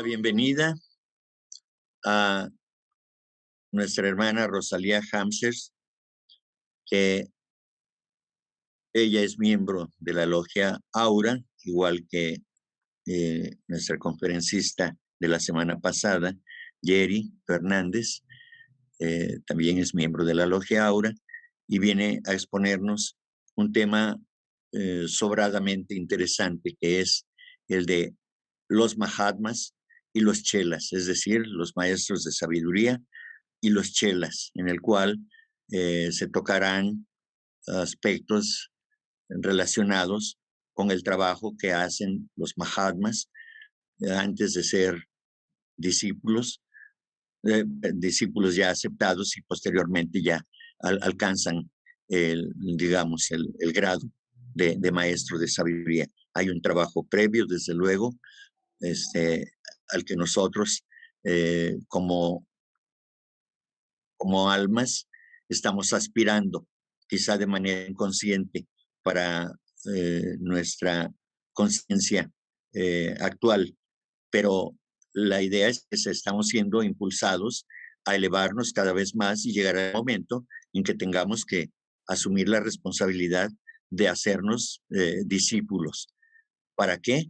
la bienvenida a nuestra hermana Rosalía Hamsers, que ella es miembro de la logia Aura, igual que nuestra conferencista de la semana pasada, Jerry Fernández, también es miembro de la logia Aura y viene a exponernos un tema sobradamente interesante, que es el de los Mahatmas y los Chelas, es decir, los maestros de sabiduría y los Chelas, en el cual se tocarán aspectos relacionados con el trabajo que hacen los Mahatmas antes de ser discípulos, discípulos ya aceptados y posteriormente ya alcanzan digamos, el grado de maestro de sabiduría. Hay un trabajo previo, desde luego, al que nosotros como almas estamos aspirando, quizá de manera inconsciente, para nuestra conciencia actual, pero la idea es que estamos siendo impulsados a elevarnos cada vez más y llegar al momento en que tengamos que asumir la responsabilidad de hacernos discípulos. ¿Para qué?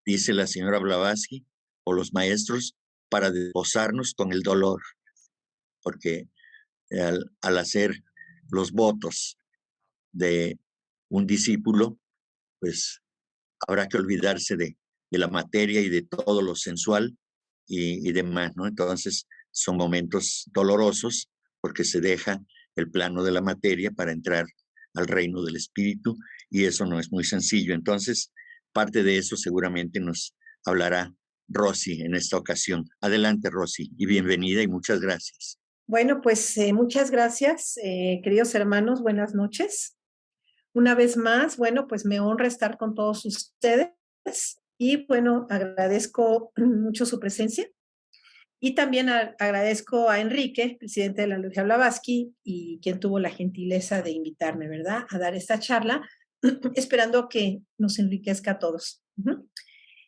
Dice la señora Blavatsky, o los maestros, para desposarnos con el dolor, porque al hacer los votos de un discípulo, pues habrá que olvidarse de la materia y de todo lo sensual y demás, ¿no? Entonces son momentos dolorosos porque se deja el plano de la materia para entrar al reino del espíritu, y eso no es muy sencillo. Entonces, parte de eso seguramente nos hablará Rosy en esta ocasión. Adelante, Rosy, y bienvenida y muchas gracias. Bueno, pues muchas gracias, queridos hermanos, buenas noches. Una vez más, bueno, pues me honra estar con todos ustedes y bueno, agradezco mucho su presencia y también agradezco a Enrique, presidente de la Logia Blavatsky, y quien tuvo la gentileza de invitarme, ¿verdad?, a dar esta charla, esperando que nos enriquezca a todos.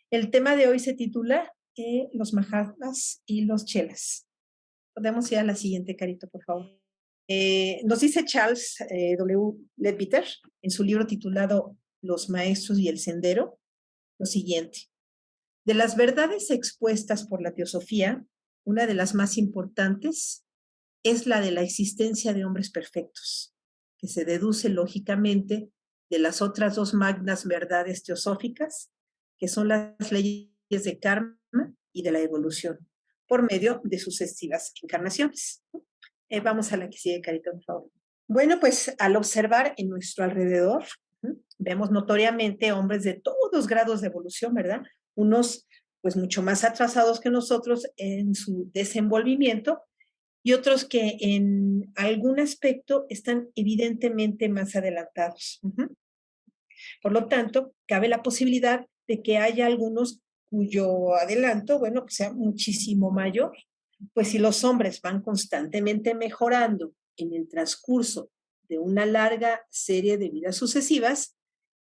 El tema de hoy se titula Los Mahatmas y los Chelas. Podemos ir a la siguiente, Carito, por favor. Nos dice Charles W. Leadbeater en su libro titulado Los Maestros y el Sendero lo siguiente: de las verdades expuestas por la teosofía, una de las más importantes es la de la existencia de hombres perfectos, que se deduce lógicamente de las otras dos magnas verdades teosóficas, que son las leyes de karma y de la evolución, por medio de sucesivas encarnaciones. Vamos a la que sigue, Carito, por favor. Bueno, pues al observar en nuestro alrededor, vemos notoriamente hombres de todos los grados de evolución, ¿verdad? Unos pues mucho más atrasados que nosotros en su desenvolvimiento y otros que en algún aspecto están evidentemente más adelantados. Por lo tanto, cabe la posibilidad de que haya algunos cuyo adelanto, bueno, pues sea muchísimo mayor. Pues si los hombres van constantemente mejorando en el transcurso de una larga serie de vidas sucesivas,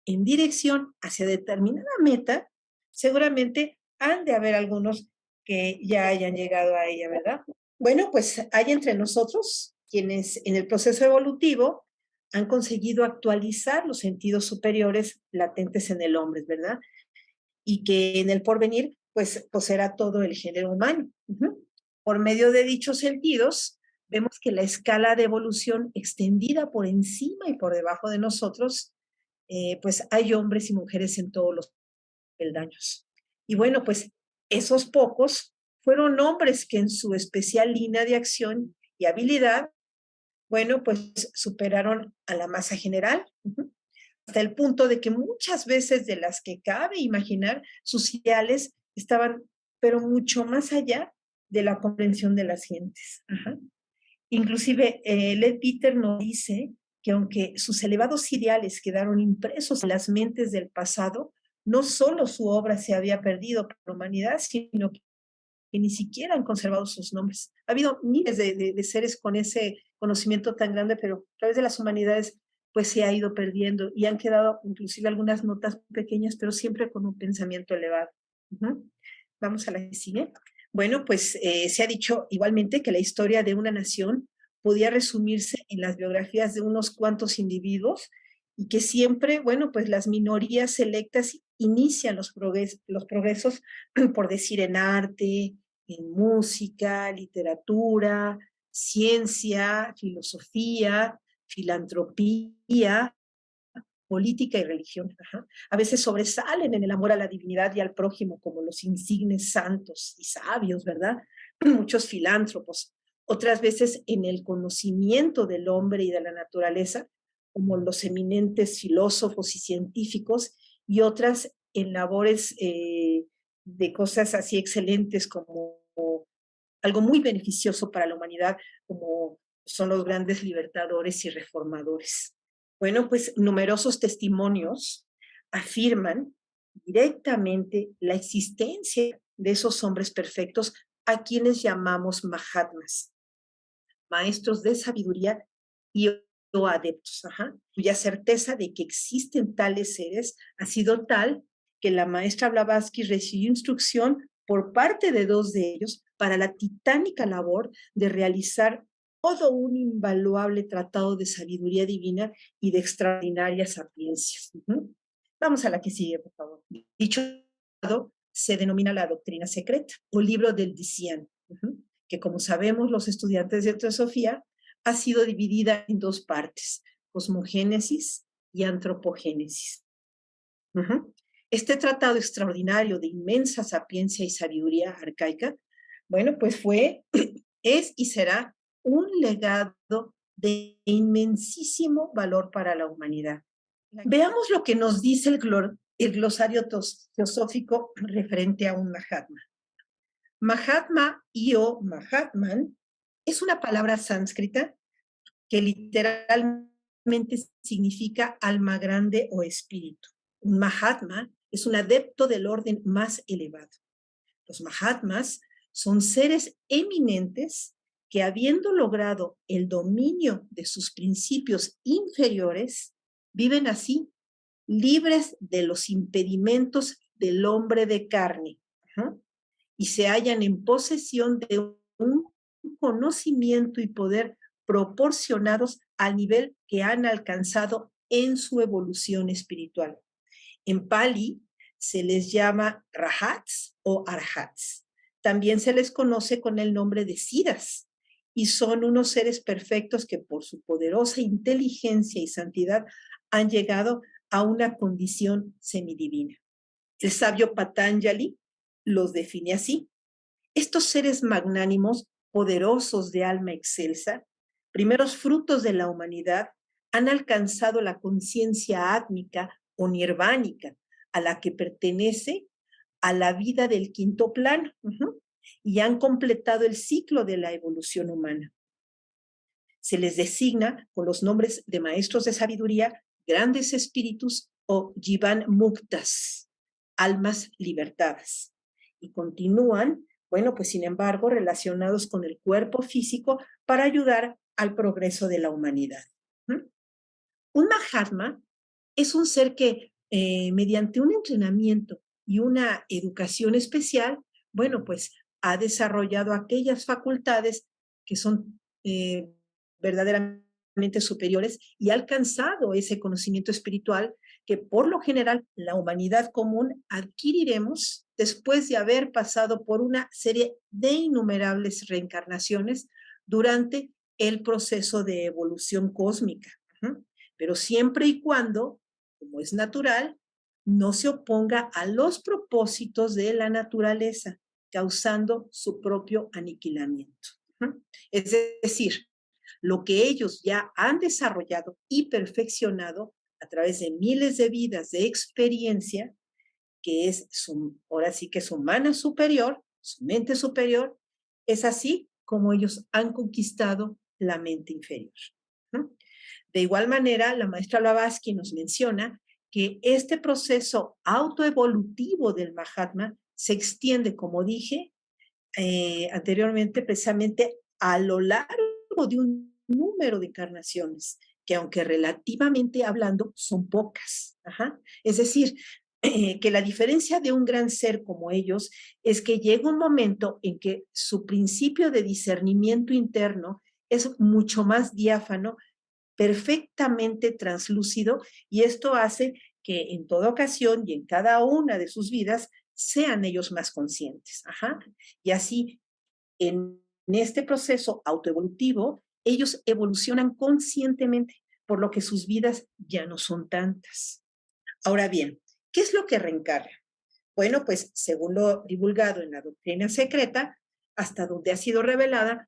en dirección hacia determinada meta, seguramente han de haber algunos que ya hayan llegado a ella, ¿verdad? Bueno, pues hay entre nosotros quienes en el proceso evolutivo han conseguido actualizar los sentidos superiores latentes en el hombre, ¿verdad? Y que en el porvenir, pues, poseerá todo el género humano. Por medio de dichos sentidos, vemos que la escala de evolución extendida por encima y por debajo de nosotros, pues hay hombres y mujeres en todos los peldaños. Y bueno, pues esos pocos fueron hombres que en su especial línea de acción y habilidad, bueno, pues superaron a la masa general, hasta el punto de que muchas veces de las que cabe imaginar, sus ideales estaban, pero mucho más allá de la comprensión de las gentes. Inclusive, Leadbeater nos dice que aunque sus elevados ideales quedaron impresos en las mentes del pasado, no solo su obra se había perdido por la humanidad, sino que ni siquiera han conservado sus nombres. Ha habido miles de seres con ese conocimiento tan grande, pero a través de las humanidades pues se ha ido perdiendo y han quedado inclusive algunas notas pequeñas, pero siempre con un pensamiento elevado. Vamos a la que sigue. Bueno, pues se ha dicho igualmente que la historia de una nación podía resumirse en las biografías de unos cuantos individuos y que siempre, bueno, pues las minorías selectas inician los progresos, por decir, en arte, en música, literatura, ciencia, filosofía, filantropía, política y religión. Ajá. A veces sobresalen en el amor a la divinidad y al prójimo como los insignes santos y sabios, ¿verdad? Muchos filántropos. Otras veces en el conocimiento del hombre y de la naturaleza, como los eminentes filósofos y científicos, y otras en labores de cosas así excelentes como algo muy beneficioso para la humanidad, como son los grandes libertadores y reformadores. Bueno, pues numerosos testimonios afirman directamente la existencia de esos hombres perfectos a quienes llamamos Mahatmas, maestros de sabiduría y o adeptos, ajá, cuya certeza de que existen tales seres ha sido tal que la maestra Blavatsky recibió instrucción por parte de dos de ellos para la titánica labor de realizar todo un invaluable tratado de sabiduría divina y de extraordinaria sapiencia. Vamos a la que sigue, por favor. Dicho se denomina la doctrina secreta o libro del Dician, que como sabemos los estudiantes de teosofía, ha sido dividida en dos partes, cosmogénesis y antropogénesis. Este tratado extraordinario de inmensa sapiencia y sabiduría arcaica, bueno, pues fue, es y será un legado de inmensísimo valor para la humanidad. Veamos lo que nos dice el glosario teosófico referente a un Mahatma. Mahatma o Mahatman es una palabra sánscrita que literalmente significa alma grande o espíritu. Un Mahatma es un adepto del orden más elevado. Los Mahatmas son seres eminentes que, habiendo logrado el dominio de sus principios inferiores, viven así, libres de los impedimentos del hombre de carne, y se hallan en posesión de un conocimiento y poder proporcionados al nivel que han alcanzado en su evolución espiritual. En Pali se les llama Rahats o Arhats. También se les conoce con el nombre de Siddhas y son unos seres perfectos que por su poderosa inteligencia y santidad han llegado a una condición semidivina. El sabio Patanjali los define así: estos seres magnánimos, poderosos de alma excelsa, primeros frutos de la humanidad, han alcanzado la conciencia átmica o nirvánica, a la que pertenece a la vida del quinto plano, y han completado el ciclo de la evolución humana. Se les designa con los nombres de maestros de sabiduría, grandes espíritus o Jivan Muktas, almas libertadas. Y continúan, bueno, pues sin embargo, relacionados con el cuerpo físico para ayudar al progreso de la humanidad. Un Mahatma es un ser que mediante un entrenamiento y una educación especial, bueno, pues ha desarrollado aquellas facultades que son verdaderamente superiores y ha alcanzado ese conocimiento espiritual que por lo general la humanidad común adquiriremos después de haber pasado por una serie de innumerables reencarnaciones durante el proceso de evolución cósmica. Pero siempre y cuando, como es natural, no se oponga a los propósitos de la naturaleza, causando su propio aniquilamiento. Es decir, lo que ellos ya han desarrollado y perfeccionado a través de miles de vidas de experiencia, que es ahora sí que su mana superior, su mente superior, es así como ellos han conquistado la mente inferior. De igual manera, la maestra Blavatsky nos menciona que este proceso autoevolutivo del Mahatma se extiende, como dije anteriormente, precisamente a lo largo de un número de encarnaciones, que aunque relativamente hablando son pocas. Es decir, que la diferencia de un gran ser como ellos es que llega un momento en que su principio de discernimiento interno es mucho más diáfano, perfectamente translúcido, y esto hace que en toda ocasión y en cada una de sus vidas sean ellos más conscientes. Ajá. Y así, en este proceso autoevolutivo, ellos evolucionan conscientemente, por lo que sus vidas ya no son tantas. Ahora bien, ¿qué es lo que reencarna? Bueno, pues según lo divulgado en la doctrina secreta, hasta donde ha sido revelada,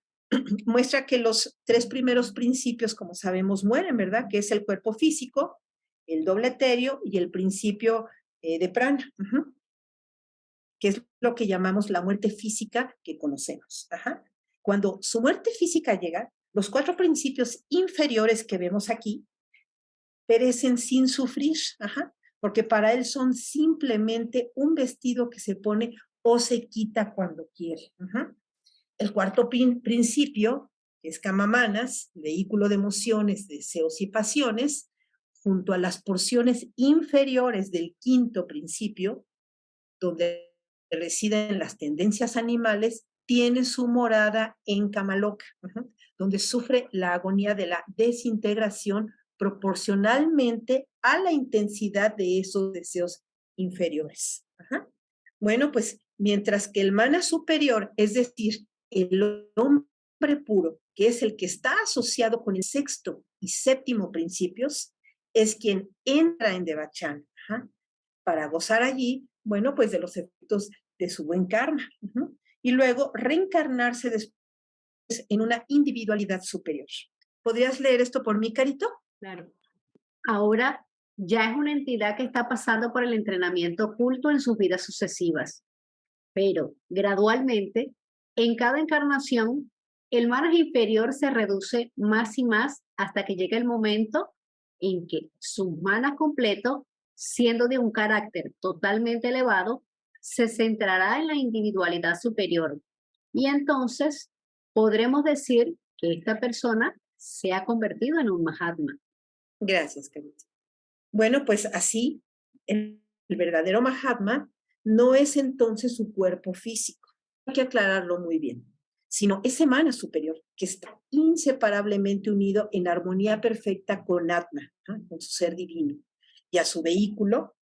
muestra que los tres primeros principios, como sabemos, mueren, ¿verdad? Que es el cuerpo físico, el doble etéreo y el principio de prana, que es lo que llamamos la muerte física que conocemos. Ajá. Cuando su muerte física llega, los cuatro principios inferiores que vemos aquí perecen sin sufrir, ajá, porque para él son simplemente un vestido que se pone o se quita cuando quiere. Ajá. El cuarto principio, que es Kamamanas, vehículo de emociones, deseos y pasiones, junto a las porciones inferiores del quinto principio, donde residen las tendencias animales, tiene su morada en Kamaloka, donde sufre la agonía de la desintegración proporcionalmente a la intensidad de esos deseos inferiores. Ajá. Bueno, pues mientras que el mana superior, es decir, el hombre puro, que es el que está asociado con el sexto y séptimo principios, es quien entra en Devachan, para gozar allí, bueno, pues de los efectos de su buen karma. Y luego reencarnarse después en una individualidad superior. ¿Podrías leer esto por mí, Carito? Claro. Ahora ya es una entidad que está pasando por el entrenamiento oculto en sus vidas sucesivas, pero gradualmente, en cada encarnación, el mana inferior se reduce más y más hasta que llega el momento en que su mana completo, siendo de un carácter totalmente elevado, se centrará en la individualidad superior. Y entonces podremos decir que esta persona se ha convertido en un Mahatma. Gracias, Carito. Bueno, pues así, el verdadero Mahatma no es entonces su cuerpo físico. Hay que aclararlo muy bien, sino ese mana superior que está inseparablemente unido en armonía perfecta con Atma, con su ser divino, y a su vehículo,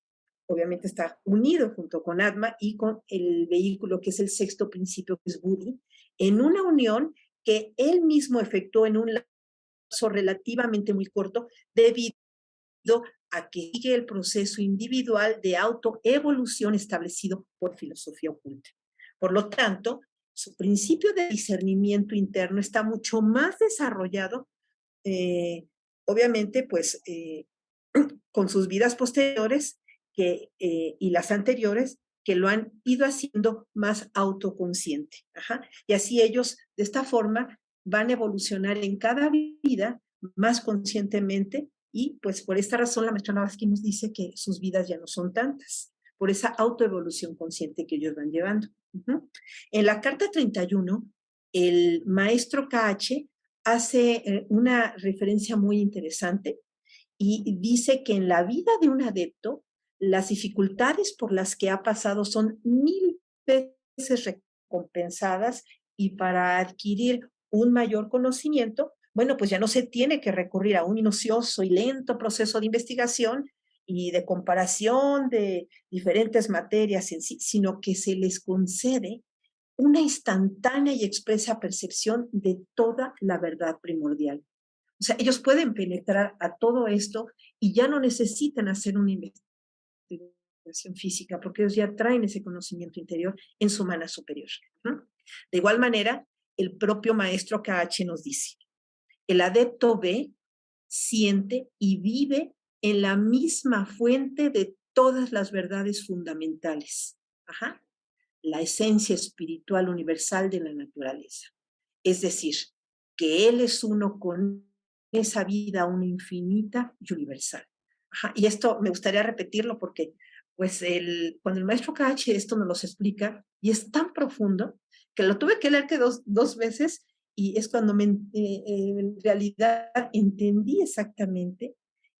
obviamente está unido junto con Atma y con el vehículo que es el sexto principio, que es Buddhi, en una unión que él mismo efectuó en un lapso relativamente muy corto, debido a que sigue el proceso individual de autoevolución establecido por filosofía oculta. Por lo tanto, su principio de discernimiento interno está mucho más desarrollado, obviamente, pues, con sus vidas posteriores y las anteriores, que lo han ido haciendo más autoconsciente. Ajá. Y así ellos, de esta forma, van a evolucionar en cada vida más conscientemente, y pues por esta razón la maestra Blavatsky nos dice que sus vidas ya no son tantas, por esa autoevolución consciente que ellos van llevando. En la carta 31, el maestro KH hace una referencia muy interesante y dice que en la vida de un adepto, las dificultades por las que ha pasado son 1000 veces recompensadas, y para adquirir un mayor conocimiento, bueno, pues ya no se tiene que recurrir a un minucioso y lento proceso de investigación y de comparación de diferentes materias en sí, sino que se les concede una instantánea y expresa percepción de toda la verdad primordial. O sea, ellos pueden penetrar a todo esto y ya no necesitan hacer una investigación física, porque ellos ya traen ese conocimiento interior en su mana superior. De igual manera, el propio maestro KH nos dice: el adepto ve, siente y vive en la misma fuente de todas las verdades fundamentales. La esencia espiritual universal de la naturaleza. Es decir, que él es uno con esa vida, una infinita y universal. Y esto me gustaría repetirlo porque pues cuando el maestro KH esto nos lo explica, y es tan profundo que lo tuve que leer que dos veces, y es cuando en realidad entendí exactamente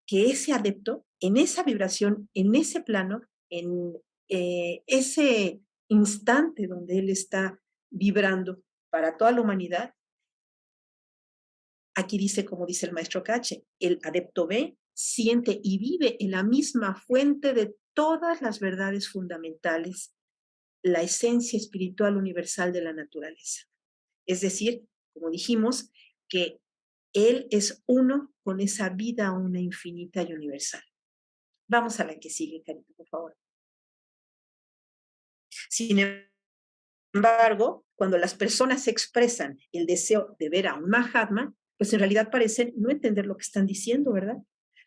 que ese adepto, en esa vibración, en ese plano, en ese instante donde él está vibrando para toda la humanidad, aquí dice, como dice el maestro Cache, el adepto ve, siente y vive en la misma fuente de todas las verdades fundamentales, la esencia espiritual universal de la naturaleza. Es decir, como dijimos, que él es uno con esa vida una infinita y universal. Vamos a la que sigue, Carito, por favor. Sin embargo, cuando las personas expresan el deseo de ver a un Mahatma, pues en realidad parecen no entender lo que están diciendo, ¿verdad?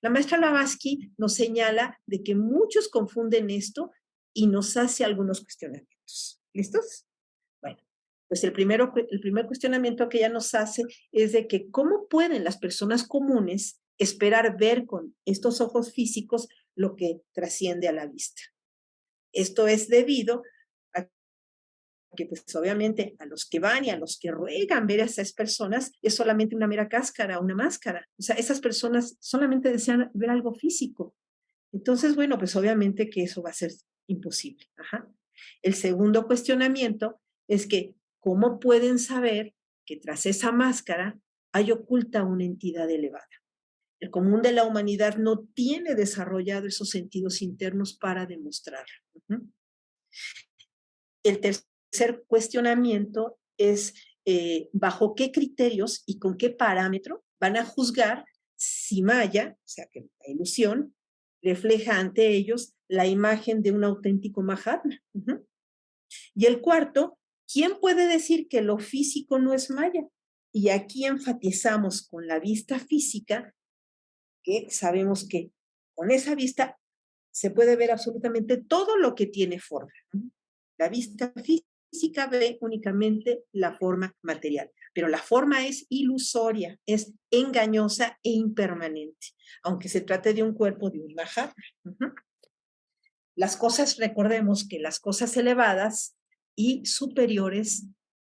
La maestra Blavatsky nos señala de que muchos confunden esto y nos hace algunos cuestionamientos. ¿Listos? Bueno, pues el primer cuestionamiento que ella nos hace es de que cómo pueden las personas comunes esperar ver con estos ojos físicos lo que trasciende a la vista. Esto es debido a que pues obviamente a los que van y a los que ruegan ver a esas personas es solamente una mera cáscara, una máscara. O sea, esas personas solamente desean ver algo físico. Entonces, bueno, pues obviamente que eso va a ser imposible. Ajá. El segundo cuestionamiento es que, ¿cómo pueden saber que tras esa máscara hay oculta una entidad elevada? El común de la humanidad no tiene desarrollado esos sentidos internos para demostrarlo. El tercer cuestionamiento es bajo qué criterios y con qué parámetro van a juzgar si Maya, o sea, que la ilusión, refleja ante ellos la imagen de un auténtico Mahatma. Y el cuarto, ¿quién puede decir que lo físico no es Maya? Y aquí enfatizamos con la vista física, que sabemos que con esa vista se puede ver absolutamente todo lo que tiene forma. La vista física ve únicamente la forma material, pero la forma es ilusoria, es engañosa e impermanente, aunque se trate de un cuerpo de un Mahatma. Las cosas, recordemos que las cosas elevadas y superiores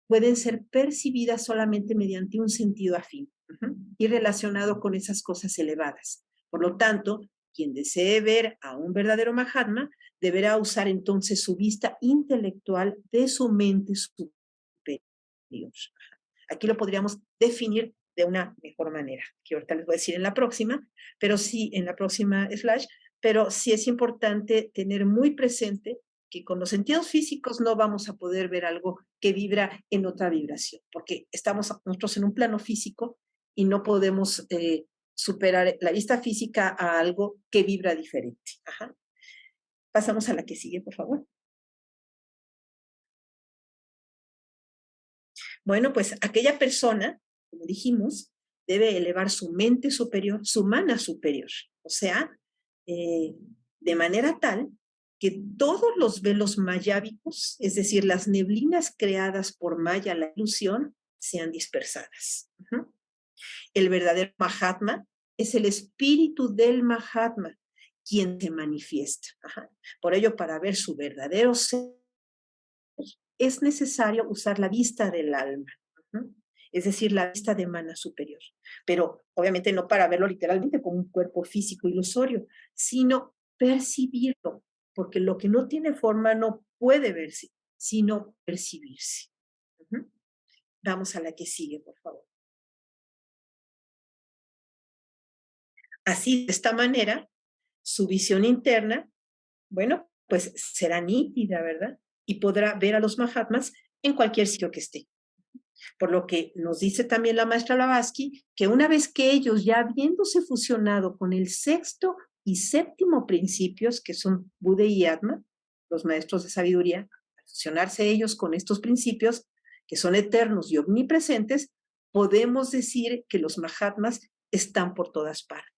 pueden ser percibidas solamente mediante un sentido afín y relacionado con esas cosas elevadas. Por lo tanto, quien desee ver a un verdadero Mahatma deberá usar entonces su vista intelectual de su mente superior. Aquí lo podríamos definir de una mejor manera, que ahorita les voy a decir en la próxima, pero sí, en la próxima slash, pero sí es importante tener muy presente que con los sentidos físicos no vamos a poder ver algo que vibra en otra vibración, porque estamos nosotros en un plano físico y no podemos superar la vista física a algo que vibra diferente. Ajá. Pasamos a la que sigue, por favor. Bueno, pues aquella persona, como dijimos, debe elevar su mente superior, su mana superior, o sea, de manera tal que todos los velos mayábicos, es decir, las neblinas creadas por Maya, la ilusión, sean dispersadas. El verdadero Mahatma es el espíritu del Mahatma, quien se manifiesta. Por ello, para ver su verdadero ser, es necesario usar la vista del alma, es decir, la vista de mana superior. Pero obviamente no para verlo literalmente como un cuerpo físico ilusorio, sino percibirlo, porque lo que no tiene forma no puede verse, sino percibirse. Vamos a la que sigue, por favor. Así, de esta manera, su visión interna, bueno, pues será nítida, ¿verdad? Y podrá ver a los Mahatmas en cualquier sitio que esté. Por lo que nos dice también la maestra Blavatsky que una vez que ellos, ya habiéndose fusionado con el sexto y séptimo principios, que son Buda y Atma, los maestros de sabiduría, al fusionarse ellos con estos principios, que son eternos y omnipresentes, podemos decir que los Mahatmas están por todas partes.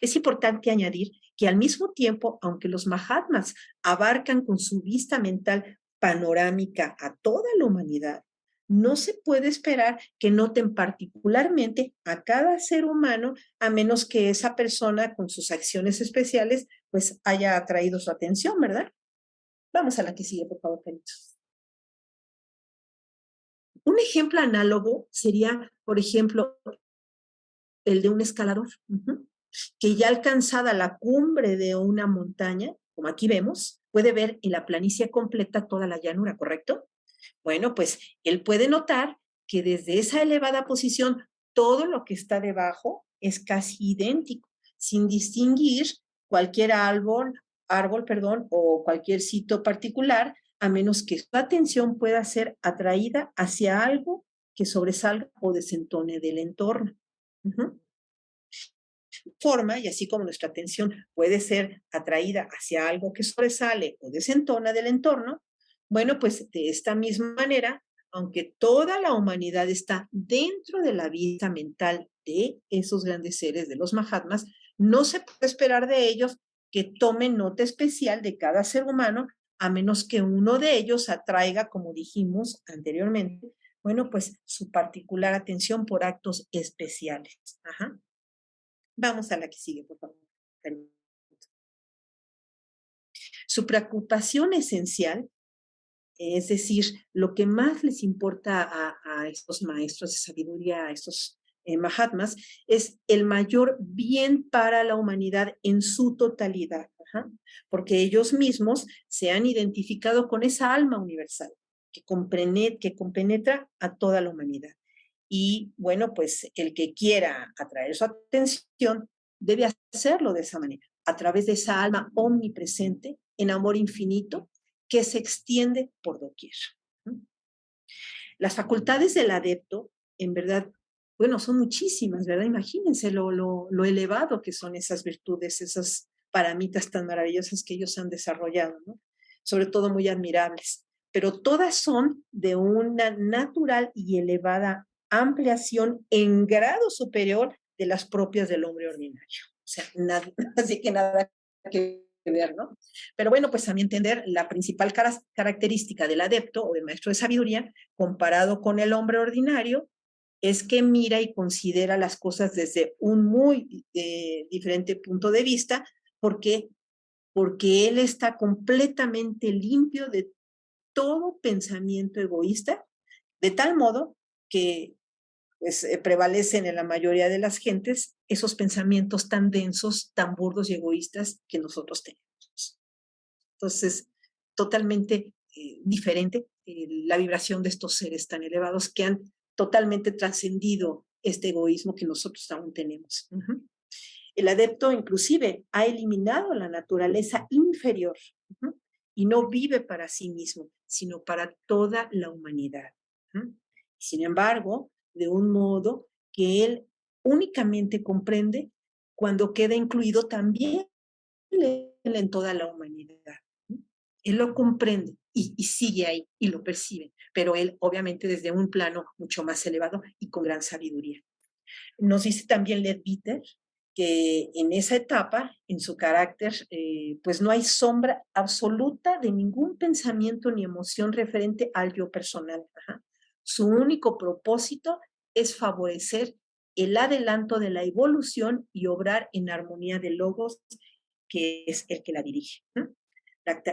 Es importante añadir que al mismo tiempo, aunque los Mahatmas abarcan con su vista mental panorámica a toda la humanidad, no se puede esperar que noten particularmente a cada ser humano, a menos que esa persona con sus acciones especiales pues haya atraído su atención, ¿verdad? Vamos a la que sigue, por favor, Caritos. Un ejemplo análogo sería, por ejemplo, el de un escalador. que ya alcanzada la cumbre de una montaña, como aquí vemos, puede ver en la planicie completa toda la llanura, ¿correcto? Bueno, pues él puede notar que desde esa elevada posición todo lo que está debajo es casi idéntico, sin distinguir cualquier árbol, o cualquier sitio particular, a menos que su atención pueda ser atraída hacia algo que sobresalga o desentone del entorno. Uh-huh. Forma, y así como nuestra atención puede ser atraída hacia algo que sobresale o desentona del entorno, bueno, pues de esta misma manera, aunque toda la humanidad está dentro de la vista mental de esos grandes seres, de los Mahatmas, no se puede esperar de ellos que tomen nota especial de cada ser humano, a menos que uno de ellos atraiga, como dijimos anteriormente, bueno, pues su particular atención por actos especiales. Ajá. Vamos a la que sigue, por favor. Su preocupación esencial, es decir, lo que más les importa a estos maestros de sabiduría, a estos Mahatmas, es el mayor bien para la humanidad en su totalidad, porque ellos mismos se han identificado con esa alma universal que compenetra a toda la humanidad. Y bueno, pues el que quiera atraer su atención debe hacerlo de esa manera, a través de esa alma omnipresente en amor infinito que se extiende por doquier. Las facultades del adepto, en verdad, bueno, son muchísimas, ¿verdad? Imagínense lo elevado que son esas virtudes, esas paramitas tan maravillosas que ellos han desarrollado, ¿no? Sobre todo muy admirables, pero todas son de una natural y elevada ampliación en grado superior de las propias del hombre ordinario. O sea, nada, así que nada que ver, ¿no? Pero bueno, pues a mi entender, la principal característica del adepto o del maestro de sabiduría, comparado con el hombre ordinario, es que mira y considera las cosas desde un muy diferente punto de vista, porque él está completamente limpio de todo pensamiento egoísta, de tal modo que pues, prevalecen en la mayoría de las gentes esos pensamientos tan densos, tan burdos y egoístas que nosotros tenemos. Entonces, totalmente diferente la vibración de estos seres tan elevados que han totalmente trascendido este egoísmo que nosotros aún tenemos. Uh-huh. El adepto inclusive ha eliminado la naturaleza inferior, uh-huh, y no vive para sí mismo, sino para toda la humanidad. Uh-huh. Sin embargo, de un modo que él únicamente comprende cuando queda incluido también en toda la humanidad. Él lo comprende y sigue ahí y lo percibe, pero él obviamente desde un plano mucho más elevado y con gran sabiduría. Nos dice también Leadbeater que en esa etapa, en su carácter, pues no hay sombra absoluta de ningún pensamiento ni emoción referente al yo personal. Ajá. Su único propósito es favorecer el adelanto de la evolución y obrar en armonía de logos, que es el que la dirige.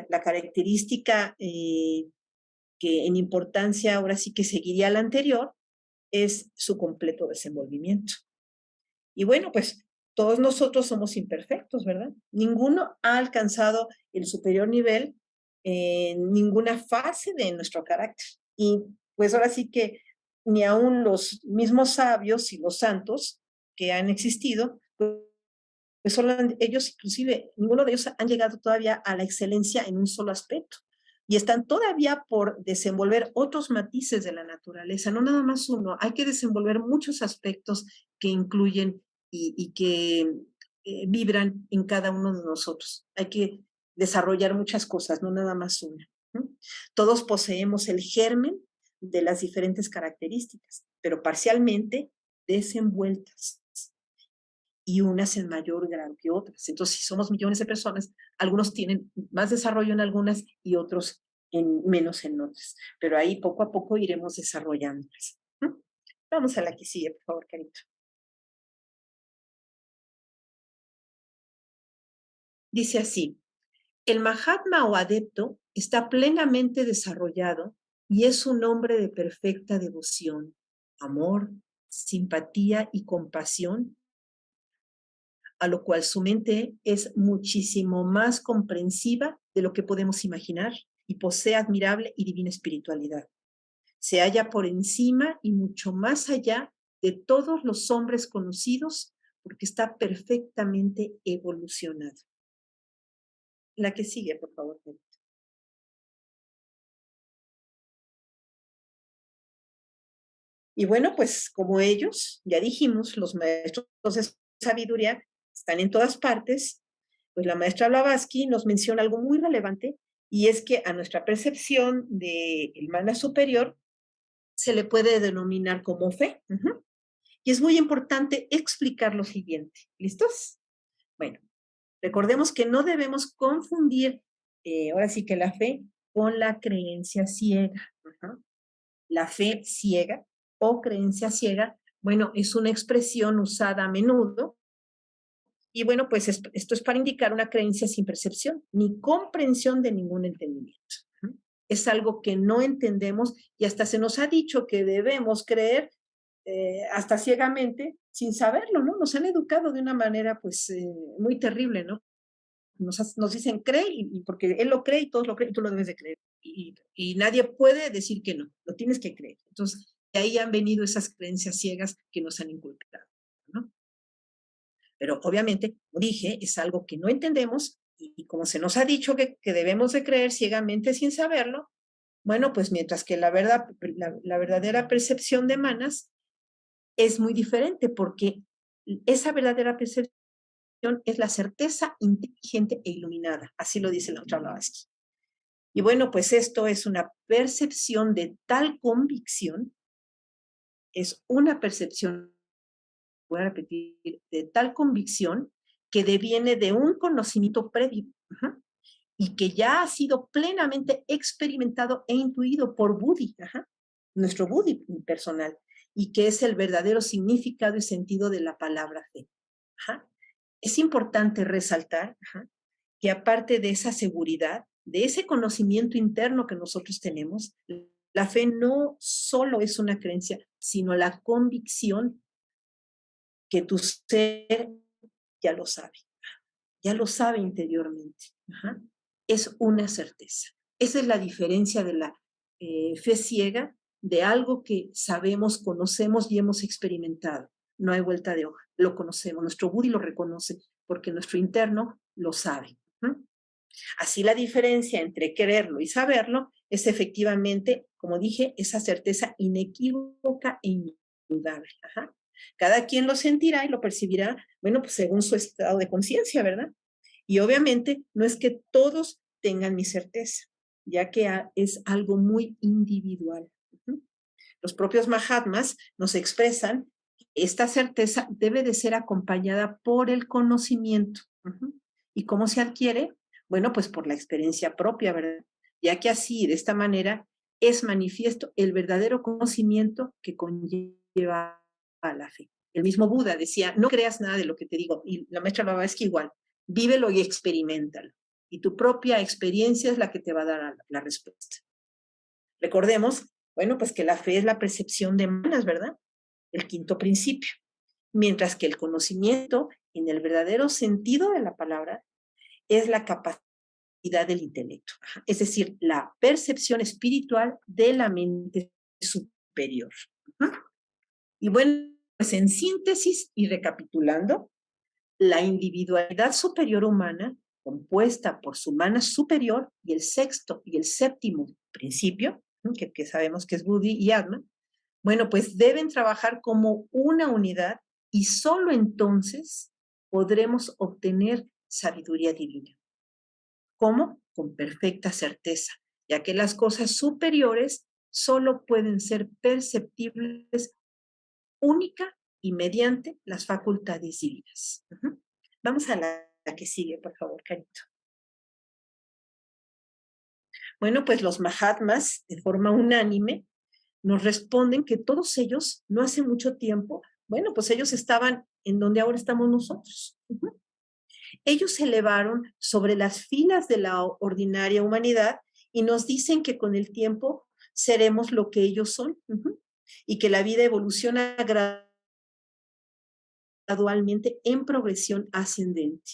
La característica que en importancia ahora sí que seguiría la anterior es su completo desenvolvimiento. Y bueno, pues todos nosotros somos imperfectos, ¿verdad? Ninguno ha alcanzado el superior nivel en ninguna fase de nuestro carácter. Y pues ahora sí que ni aun los mismos sabios y los santos que han existido, pues solo ellos inclusive, ninguno de ellos han llegado todavía a la excelencia en un solo aspecto. Y están todavía por desenvolver otros matices de la naturaleza, no nada más uno. Hay que desenvolver muchos aspectos que incluyen y que vibran en cada uno de nosotros. Hay que desarrollar muchas cosas, no nada más una. ¿No? Todos poseemos el germen de las diferentes características, pero parcialmente desenvueltas y unas en mayor grado que otras. Entonces, si somos millones de personas, algunos tienen más desarrollo en algunas y otros menos en otras. Pero ahí poco a poco iremos desarrollándolas. Vamos a la que sigue, por favor, Carito. Dice así, el Mahatma o adepto está plenamente desarrollado y es un hombre de perfecta devoción, amor, simpatía y compasión a lo cual su mente es muchísimo más comprensiva de lo que podemos imaginar y posee admirable y divina espiritualidad. Se halla por encima y mucho más allá de todos los hombres conocidos porque está perfectamente evolucionado. La que sigue, por favor. Y bueno, pues como ellos, ya dijimos, los maestros de sabiduría están en todas partes, pues la maestra Blavatsky nos menciona algo muy relevante y es que a nuestra percepción del mana superior se le puede denominar como fe. Y es muy importante explicar lo siguiente. ¿Listos? Bueno, recordemos que no debemos confundir, ahora sí que la fe con la creencia ciega. La fe ciega o creencia ciega, bueno, es una expresión usada a menudo y bueno, pues esto es para indicar una creencia sin percepción ni comprensión de ningún entendimiento. Es algo que no entendemos y hasta se nos ha dicho que debemos creer hasta ciegamente sin saberlo, ¿no? Nos han educado de una manera pues muy terrible, ¿no? Nos dicen cree y porque él lo cree y todos lo creen y tú lo debes de creer. Y nadie puede decir que no, lo tienes que creer. Entonces, de ahí han venido esas creencias ciegas que nos han inculcado, ¿no? Pero obviamente, como dije, es algo que no entendemos y como se nos ha dicho que debemos de creer ciegamente sin saberlo, bueno, pues mientras que la verdadera percepción de manas es muy diferente porque esa verdadera percepción es la certeza inteligente e iluminada, así lo dice la otra Blavatsky. Y bueno, pues esto es una percepción de tal convicción, es una percepción, voy a repetir, de tal convicción que deviene de un conocimiento previo y que ya ha sido plenamente experimentado e intuido por Buddhi, nuestro Buddhi personal, y que es el verdadero significado y sentido de la palabra fe. Es importante resaltar que aparte de esa seguridad, de ese conocimiento interno que nosotros tenemos, la fe no solo es una creencia, sino la convicción que tu ser ya lo sabe interiormente. Es una certeza. Esa es la diferencia de la fe ciega, de algo que sabemos, conocemos y hemos experimentado. No hay vuelta de hoja, lo conocemos, nuestro Buddhi lo reconoce porque nuestro interno lo sabe. Así la diferencia entre creerlo y saberlo es efectivamente, como dije, esa certeza inequívoca e indudable. Cada quien lo sentirá y lo percibirá, bueno, pues según su estado de conciencia, ¿verdad? Y obviamente no es que todos tengan mi certeza, ya que es algo muy individual. Los propios Mahatmas nos expresan que esta certeza debe de ser acompañada por el conocimiento. ¿Y cómo se adquiere? Bueno, pues por la experiencia propia, ¿verdad? Ya que así, de esta manera, es manifiesto el verdadero conocimiento que conlleva a la fe. El mismo Buda decía, no creas nada de lo que te digo, y la maestra Blavatsky igual, vívelo y experiméntalo. Y tu propia experiencia es la que te va a dar la respuesta. Recordemos, bueno, pues que la fe es la percepción de manas, ¿verdad? El quinto principio. Mientras que el conocimiento, en el verdadero sentido de la palabra, es la capacidad del intelecto. Es decir, la percepción espiritual de la mente superior. Y bueno, pues en síntesis y recapitulando, la individualidad superior humana, compuesta por su mana superior y el sexto y el séptimo principio, que sabemos que es Buddhi y Atma, bueno, pues deben trabajar como una unidad y solo entonces podremos obtener sabiduría divina. ¿Cómo? Con perfecta certeza, ya que las cosas superiores solo pueden ser perceptibles única y mediante las facultades divinas. Vamos a la que sigue, por favor, Carito. Bueno, pues los Mahatmas, de forma unánime, nos responden que todos ellos, no hace mucho tiempo, bueno, pues ellos estaban en donde ahora estamos nosotros. Ellos se elevaron sobre las filas de la ordinaria humanidad y nos dicen que con el tiempo seremos lo que ellos son y que la vida evoluciona gradualmente gradualmente en progresión ascendente,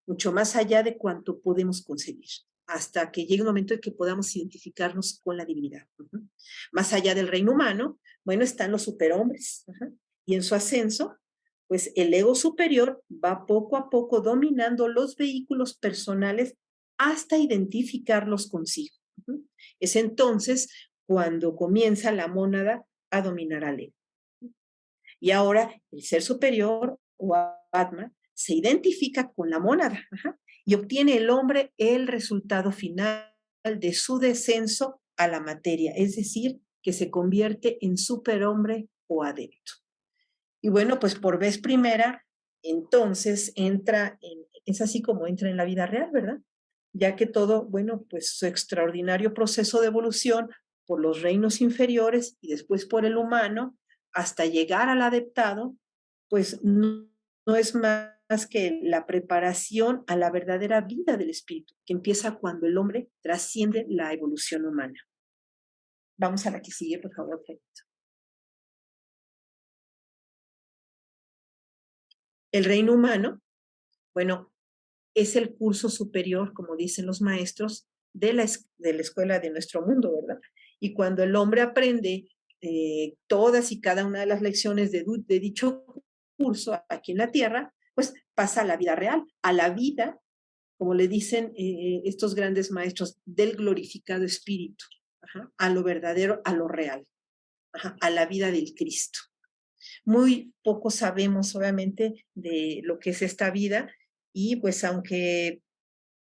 mucho más allá de cuanto podemos concebir, hasta que llegue un momento en que podamos identificarnos con la divinidad. Más allá del reino humano, bueno, están los superhombres, y en su ascenso, pues el ego superior va poco a poco dominando los vehículos personales hasta identificarlos consigo. Es entonces cuando comienza la mónada a dominar al ego. Y ahora el ser superior o Atma se identifica con la mónada y obtiene el hombre el resultado final de su descenso a la materia, es decir, que se convierte en superhombre o adepto. Y bueno, pues por vez primera, entonces es así como entra en la vida real, ¿verdad? Ya que todo, bueno, pues su extraordinario proceso de evolución por los reinos inferiores y después por el humano, hasta llegar al adeptado, pues no es más que la preparación a la verdadera vida del espíritu, que empieza cuando el hombre trasciende la evolución humana. Vamos a la que sigue, por favor, Félix. El reino humano, bueno, es el curso superior, como dicen los maestros, de la escuela de nuestro mundo, ¿verdad? Y cuando el hombre aprende todas y cada una de las lecciones de dicho curso aquí en la tierra, pues pasa a la vida real, a la vida, como le dicen estos grandes maestros, del glorificado espíritu, a lo verdadero, a lo real, a la vida del Cristo. Muy poco sabemos, obviamente, de lo que es esta vida y pues aunque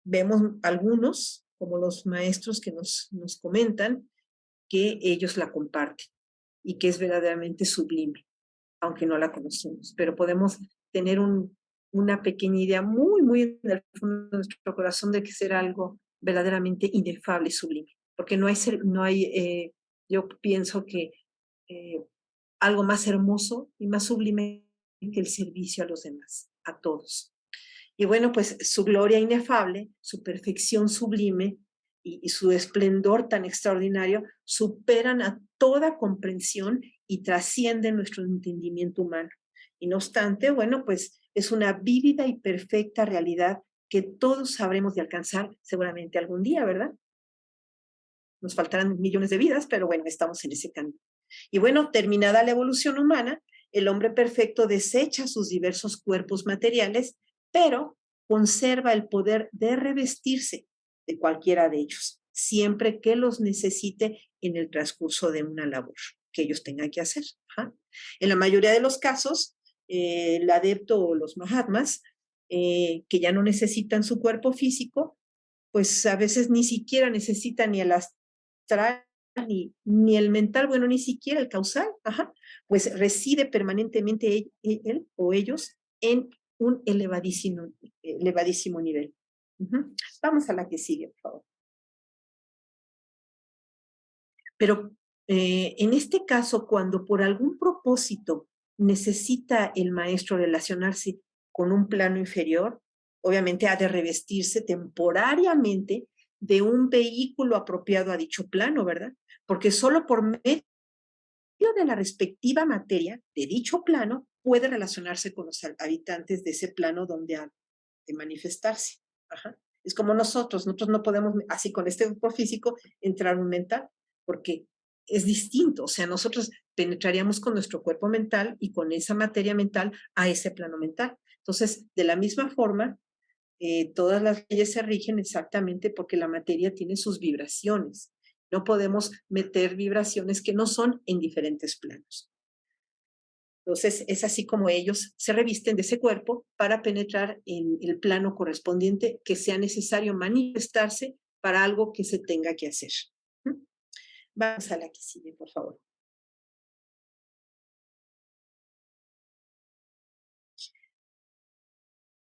vemos algunos, como los maestros que nos comentan, que ellos la comparten y que es verdaderamente sublime, aunque no la conocemos, pero podemos tener una pequeña idea muy en el fondo de nuestro corazón de que será algo verdaderamente inefable y sublime, porque no hay yo pienso que algo más hermoso y más sublime que el servicio a los demás, a todos. Y bueno, pues su gloria inefable, su perfección sublime y su esplendor tan extraordinario superan a toda comprensión y trascienden nuestro entendimiento humano. Y no obstante, bueno, pues es una vívida y perfecta realidad que todos sabremos de alcanzar seguramente algún día, ¿verdad? Nos faltarán millones de vidas, pero bueno, estamos en ese camino. Y bueno, terminada la evolución humana, el hombre perfecto desecha sus diversos cuerpos materiales, pero conserva el poder de revestirse de cualquiera de ellos, siempre que los necesite en el transcurso de una labor que ellos tengan que hacer. En la mayoría de los casos, el adepto o los mahatmas, que ya no necesitan su cuerpo físico, pues a veces ni siquiera necesitan ni el astral ni el mental, bueno, ni siquiera el causal, pues reside permanentemente él o ellos en un elevadísimo nivel. Vamos a la que sigue, por favor. Pero en este caso, cuando por algún propósito necesita el maestro relacionarse con un plano inferior, obviamente ha de revestirse temporariamente de un vehículo apropiado a dicho plano, ¿verdad? Porque solo por medio de la respectiva materia de dicho plano puede relacionarse con los habitantes de ese plano donde ha de manifestarse. Es como nosotros no podemos, así con este cuerpo físico, entrar a un mental, porque es distinto, o sea, nosotros penetraríamos con nuestro cuerpo mental y con esa materia mental a ese plano mental. Entonces, de la misma forma, todas las leyes se rigen exactamente porque la materia tiene sus vibraciones. No podemos meter vibraciones que no son en diferentes planos. Entonces, es así como ellos se revisten de ese cuerpo para penetrar en el plano correspondiente que sea necesario manifestarse para algo que se tenga que hacer. Vamos a la que sigue, por favor.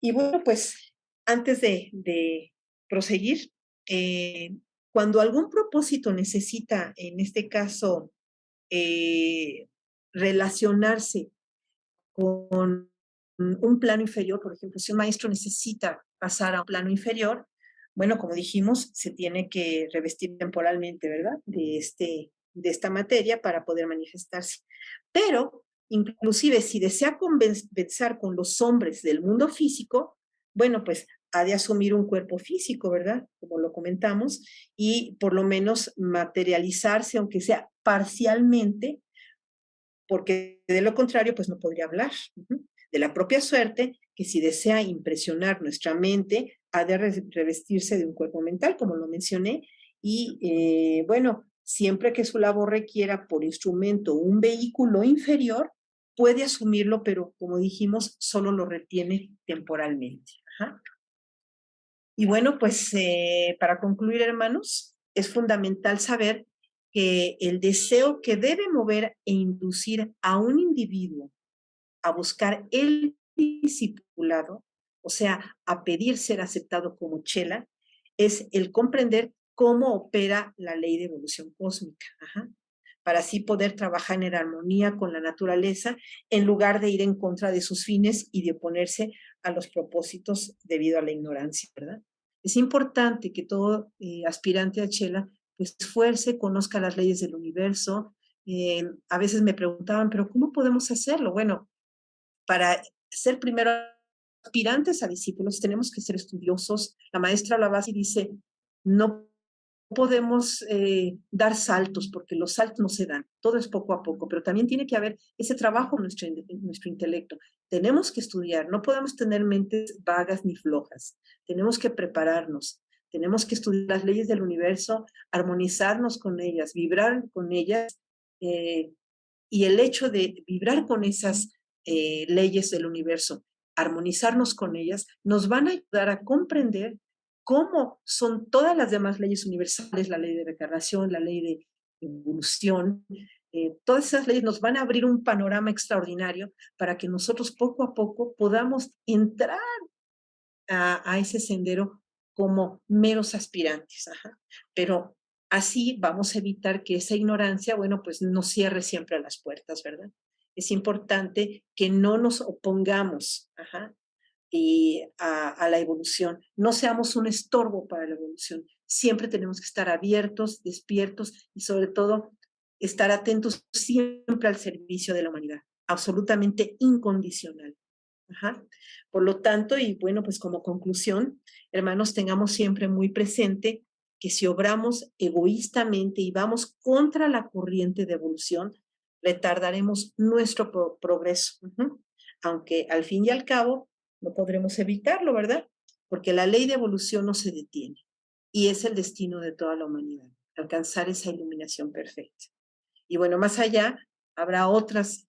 Y bueno, pues antes de proseguir, cuando algún propósito necesita, en este caso, relacionarse con un plano inferior, por ejemplo, si un maestro necesita pasar a un plano inferior, bueno, como dijimos, se tiene que revestir temporalmente, ¿verdad? De esta materia para poder manifestarse. Pero Inclusive, si desea conversar con los hombres del mundo físico, bueno, pues ha de asumir un cuerpo físico, ¿verdad? Como lo comentamos, y por lo menos materializarse, aunque sea parcialmente, porque de lo contrario, pues no podría hablar. De la propia suerte, que si desea impresionar nuestra mente, ha de revestirse de un cuerpo mental, como lo mencioné, y bueno, siempre que su labor requiera por instrumento un vehículo inferior, puede asumirlo, pero como dijimos, solo lo retiene temporalmente. Ajá. Y bueno, pues para concluir, hermanos, es fundamental saber que el deseo que debe mover e inducir a un individuo a buscar el discipulado, o sea, a pedir ser aceptado como chela, es el comprender cómo opera la ley de evolución cósmica. Ajá. Para así poder trabajar en armonía con la naturaleza en lugar de ir en contra de sus fines y de oponerse a los propósitos debido a la ignorancia, ¿verdad? Es importante que todo aspirante a chela pues esfuerce, conozca las leyes del universo. A veces me preguntaban, pero ¿cómo podemos hacerlo? Bueno, para ser primero aspirantes a discípulos tenemos que ser estudiosos. La maestra Blavatsky dice, no podemos dar saltos porque los saltos no se dan, todo es poco a poco, pero también tiene que haber ese trabajo en nuestro intelecto. Tenemos que estudiar, no podemos tener mentes vagas ni flojas, tenemos que prepararnos, tenemos que estudiar las leyes del universo, armonizarnos con ellas, vibrar con ellas, y el hecho de vibrar con esas leyes del universo, armonizarnos con ellas, nos van a ayudar a comprender cómo son todas las demás leyes universales, la ley de reencarnación, la ley de evolución, todas esas leyes nos van a abrir un panorama extraordinario para que nosotros poco a poco podamos entrar a ese sendero como meros aspirantes. Ajá. Pero así vamos a evitar que esa ignorancia, bueno, pues nos cierre siempre las puertas, ¿verdad? Es importante que no nos opongamos, ajá, y a la evolución. No seamos un estorbo para la evolución. Siempre tenemos que estar abiertos, despiertos y sobre todo estar atentos siempre al servicio de la humanidad, absolutamente incondicional. Ajá. Por lo tanto, y bueno, pues como conclusión, hermanos, tengamos siempre muy presente que si obramos egoístamente y vamos contra la corriente de evolución, retardaremos nuestro progreso. Aunque al fin y al cabo no podremos evitarlo, ¿verdad? Porque la ley de evolución no se detiene y es el destino de toda la humanidad, alcanzar esa iluminación perfecta. Y bueno, más allá habrá otras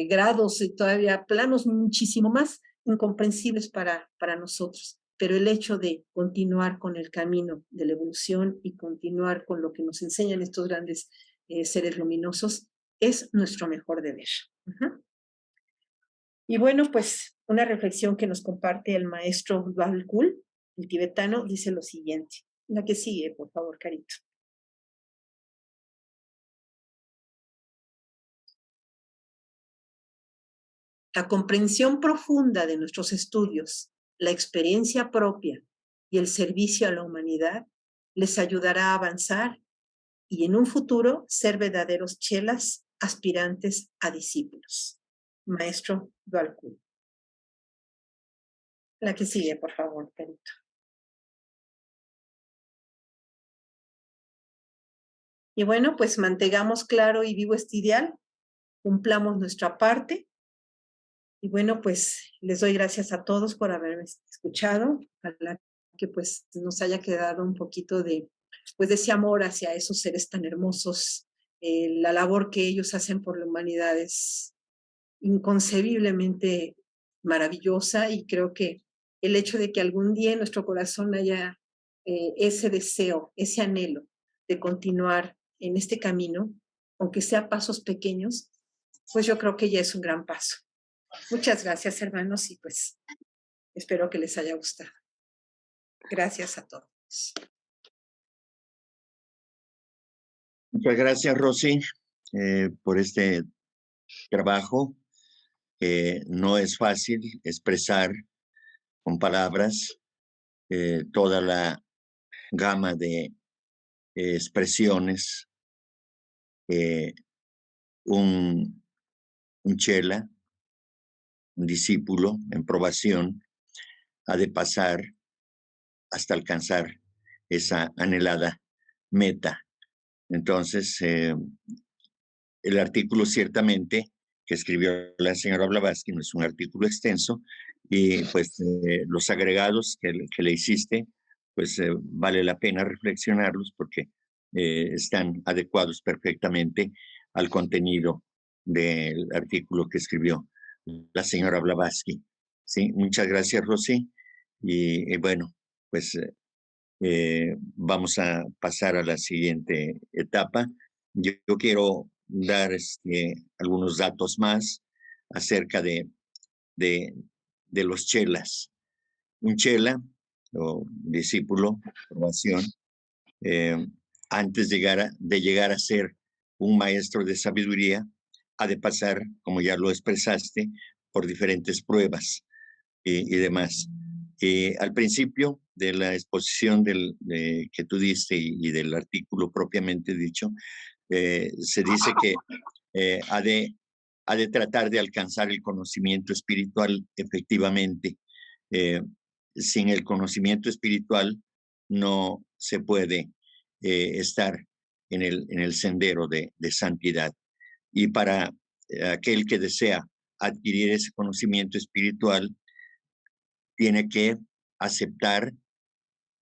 grados y todavía planos muchísimo más incomprensibles para nosotros. Pero el hecho de continuar con el camino de la evolución y continuar con lo que nos enseñan estos grandes seres luminosos es nuestro mejor deber. Y bueno, pues una reflexión que nos comparte el maestro Dwalkul, el tibetano, dice lo siguiente. La que sigue, por favor, Carito. La comprensión profunda de nuestros estudios, la experiencia propia y el servicio a la humanidad les ayudará a avanzar y en un futuro ser verdaderos chelas aspirantes a discípulos. Maestro Dwalkul. La que sigue, por favor, Carito. Y bueno, pues mantengamos claro y vivo este ideal, cumplamos nuestra parte. Y bueno, pues les doy gracias a todos por haberme escuchado. Ojalá que pues nos haya quedado un poquito de, pues, de ese amor hacia esos seres tan hermosos. La labor que ellos hacen por la humanidad es inconcebiblemente maravillosa y creo que el hecho de que algún día en nuestro corazón haya ese deseo, ese anhelo de continuar en este camino, aunque sea pasos pequeños, pues yo creo que ya es un gran paso. Muchas gracias, hermanos, y pues espero que les haya gustado. Gracias a todos. Muchas gracias, Rosy, por este trabajo. No es fácil expresar con palabras toda la gama de expresiones que un chela, un discípulo en probación, ha de pasar hasta alcanzar esa anhelada meta. Entonces, el artículo ciertamente que escribió la señora Blavatsky no es un artículo extenso, y pues los agregados que le hiciste, pues vale la pena reflexionarlos porque están adecuados perfectamente al contenido del artículo que escribió la señora Blavatsky. Sí, muchas gracias, Rosy. Y bueno, pues vamos a pasar a la siguiente etapa. Yo quiero dar algunos datos más acerca de los chelas. Un chela, o discípulo, formación, antes de llegar a ser un maestro de sabiduría, ha de pasar, como ya lo expresaste, por diferentes pruebas y demás. Al principio de la exposición que tú diste y del artículo propiamente dicho, se dice que ha de tratar de alcanzar el conocimiento espiritual efectivamente. Sin el conocimiento espiritual no se puede estar en el sendero de santidad. Y para aquel que desea adquirir ese conocimiento espiritual, tiene que aceptar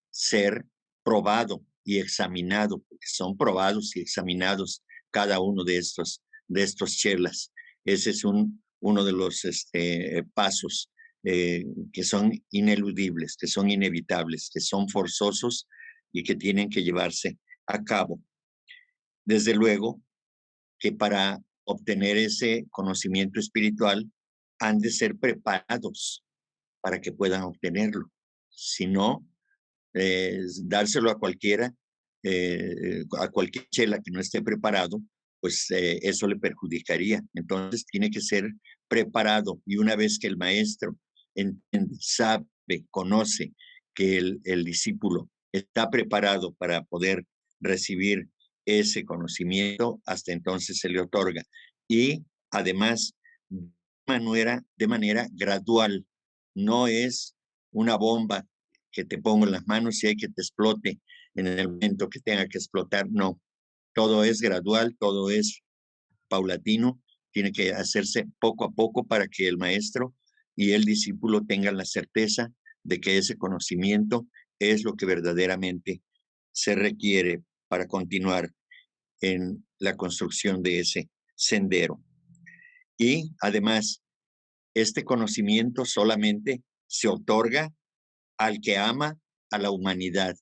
ser probado y examinado, porque son probados y examinados cada uno de estos chelas. Ese es uno de los pasos que son ineludibles, que son inevitables, que son forzosos y que tienen que llevarse a cabo. Desde luego que para obtener ese conocimiento espiritual han de ser preparados para que puedan obtenerlo. Si no, dárselo a cualquier chela que no esté preparado, pues eso le perjudicaría. Entonces tiene que ser preparado, y una vez que el maestro entiende, sabe, conoce que el discípulo está preparado para poder recibir ese conocimiento, hasta entonces se le otorga. Y además, de manera gradual, no es una bomba que te pongo en las manos y hay que te explote en el momento que tenga que explotar. No, todo es gradual, todo es paulatino, tiene que hacerse poco a poco para que el maestro y el discípulo tengan la certeza de que ese conocimiento es lo que verdaderamente se requiere para continuar en la construcción de ese sendero. Y además, este conocimiento solamente se otorga al que ama a la humanidad.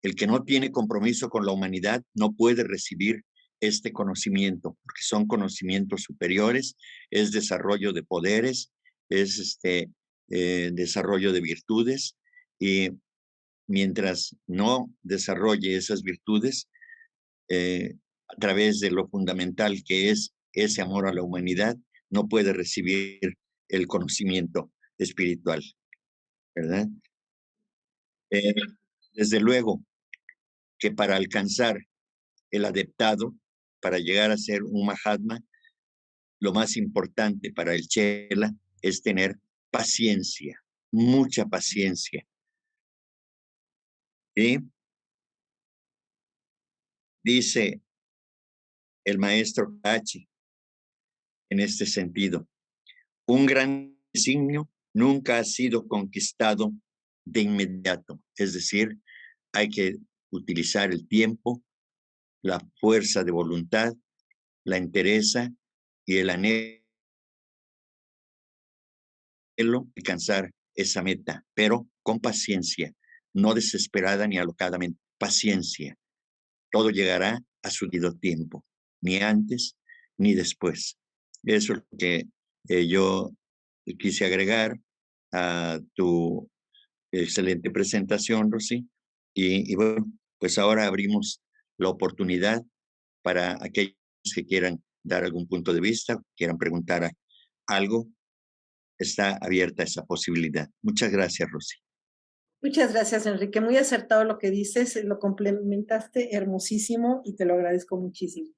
El que no tiene compromiso con la humanidad no puede recibir este conocimiento, porque son conocimientos superiores, es desarrollo de poderes, es desarrollo de virtudes, y mientras no desarrolle esas virtudes a través de lo fundamental que es ese amor a la humanidad, no puede recibir el conocimiento espiritual, ¿verdad? Desde luego que para alcanzar el adeptado, para llegar a ser un Mahatma, lo más importante para el chela es tener paciencia, mucha paciencia. Y dice el maestro Kachi en este sentido: un gran designio nunca ha sido conquistado de inmediato, es decir, hay que utilizar el tiempo, la fuerza de voluntad, la entereza y el anhelo alcanzar esa meta, pero con paciencia, no desesperada ni alocadamente. Paciencia. Todo llegará a su debido tiempo, ni antes ni después. Eso es lo que yo quise agregar a tu excelente presentación, Rosy. Y bueno, pues ahora abrimos la oportunidad para aquellos que quieran dar algún punto de vista, quieran preguntar algo. Está abierta esa posibilidad. Muchas gracias, Rosy. Muchas gracias, Enrique. Muy acertado lo que dices, lo complementaste hermosísimo y te lo agradezco muchísimo.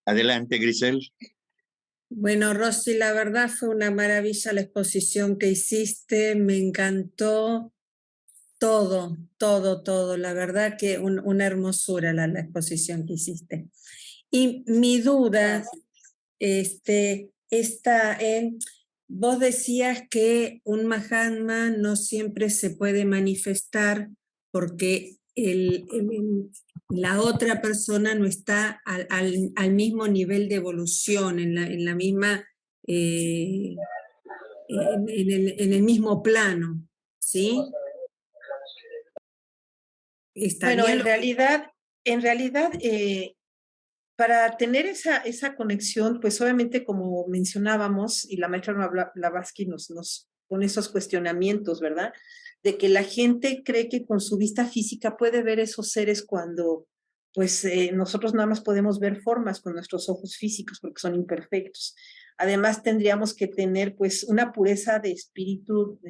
Adelante, Grisel. Bueno, Rosy, la verdad fue una maravilla la exposición que hiciste, me encantó todo, todo, todo. La verdad que una hermosura la exposición que hiciste. Y mi duda está en, vos decías que un Mahatma no siempre se puede manifestar porque la otra persona no está al mismo nivel de evolución, en la misma, en el mismo plano, ¿sí? ¿Está Bueno, bien? en realidad, para tener esa conexión, pues obviamente como mencionábamos, y la maestra Blavatsky nos pone esos cuestionamientos, ¿verdad? De que la gente cree que con su vista física puede ver esos seres cuando pues nosotros nada más podemos ver formas con nuestros ojos físicos porque son imperfectos. Además tendríamos que tener pues una pureza de espíritu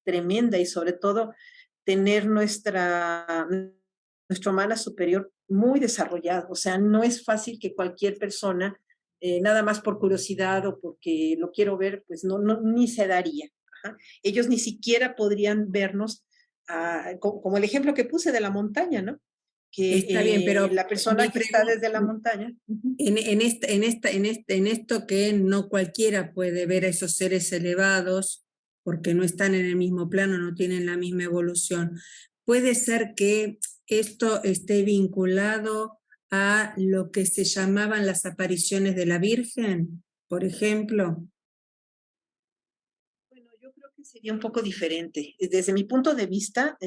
tremenda y sobre todo tener nuestro mana superior muy desarrollado. O sea, no es fácil que cualquier persona, nada más por curiosidad o porque lo quiero ver, pues ni se daría. Ajá. Ellos ni siquiera podrían vernos, como el ejemplo que puse de la montaña, ¿no? Que está bien, pero la persona que está desde la montaña. En esto que no cualquiera puede ver a esos seres elevados porque no están en el mismo plano, no tienen la misma evolución. Puede ser que esto esté vinculado a lo que se llamaban las apariciones de la Virgen, por ejemplo. Bueno, yo creo que sería un poco diferente. Desde mi punto de vista,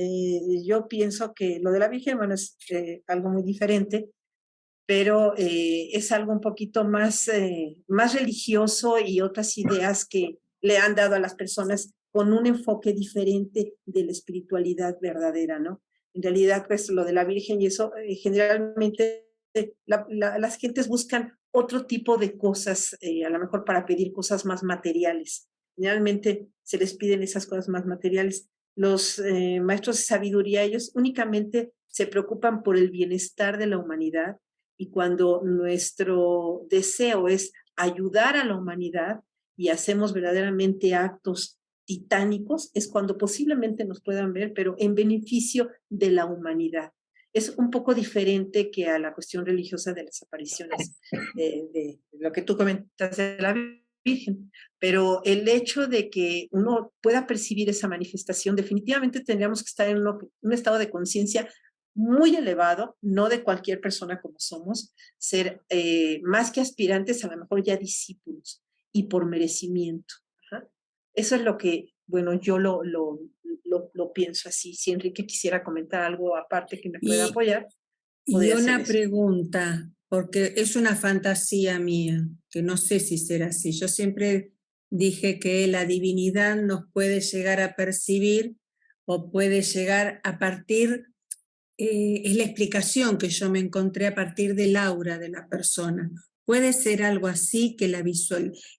yo pienso que lo de la Virgen, bueno, es algo muy diferente, pero es algo un poquito más religioso y otras ideas que le han dado a las personas con un enfoque diferente de la espiritualidad verdadera, ¿no? En realidad, pues lo de la Virgen y eso, generalmente las gentes buscan otro tipo de cosas, a lo mejor para pedir cosas más materiales. Generalmente se les piden esas cosas más materiales. Los maestros de sabiduría, ellos únicamente se preocupan por el bienestar de la humanidad, y cuando nuestro deseo es ayudar a la humanidad y hacemos verdaderamente actos titánicos, es cuando posiblemente nos puedan ver, pero en beneficio de la humanidad. Es un poco diferente que a la cuestión religiosa de las apariciones, de lo que tú comentas de la Virgen. Pero el hecho de que uno pueda percibir esa manifestación, definitivamente tendríamos que estar en un estado de conciencia muy elevado, no de cualquier persona como somos, ser más que aspirantes, a lo mejor ya discípulos, y por merecimiento. Ajá. Eso es lo que, bueno, yo lo pienso así. Si Enrique quisiera comentar algo aparte que me pueda apoyar, y una pregunta, porque es una fantasía mía, que no sé si será así. Yo siempre dije que la divinidad nos puede llegar a percibir o puede llegar a partir, es la explicación que yo me encontré a partir del aura de la persona. Puede ser algo así que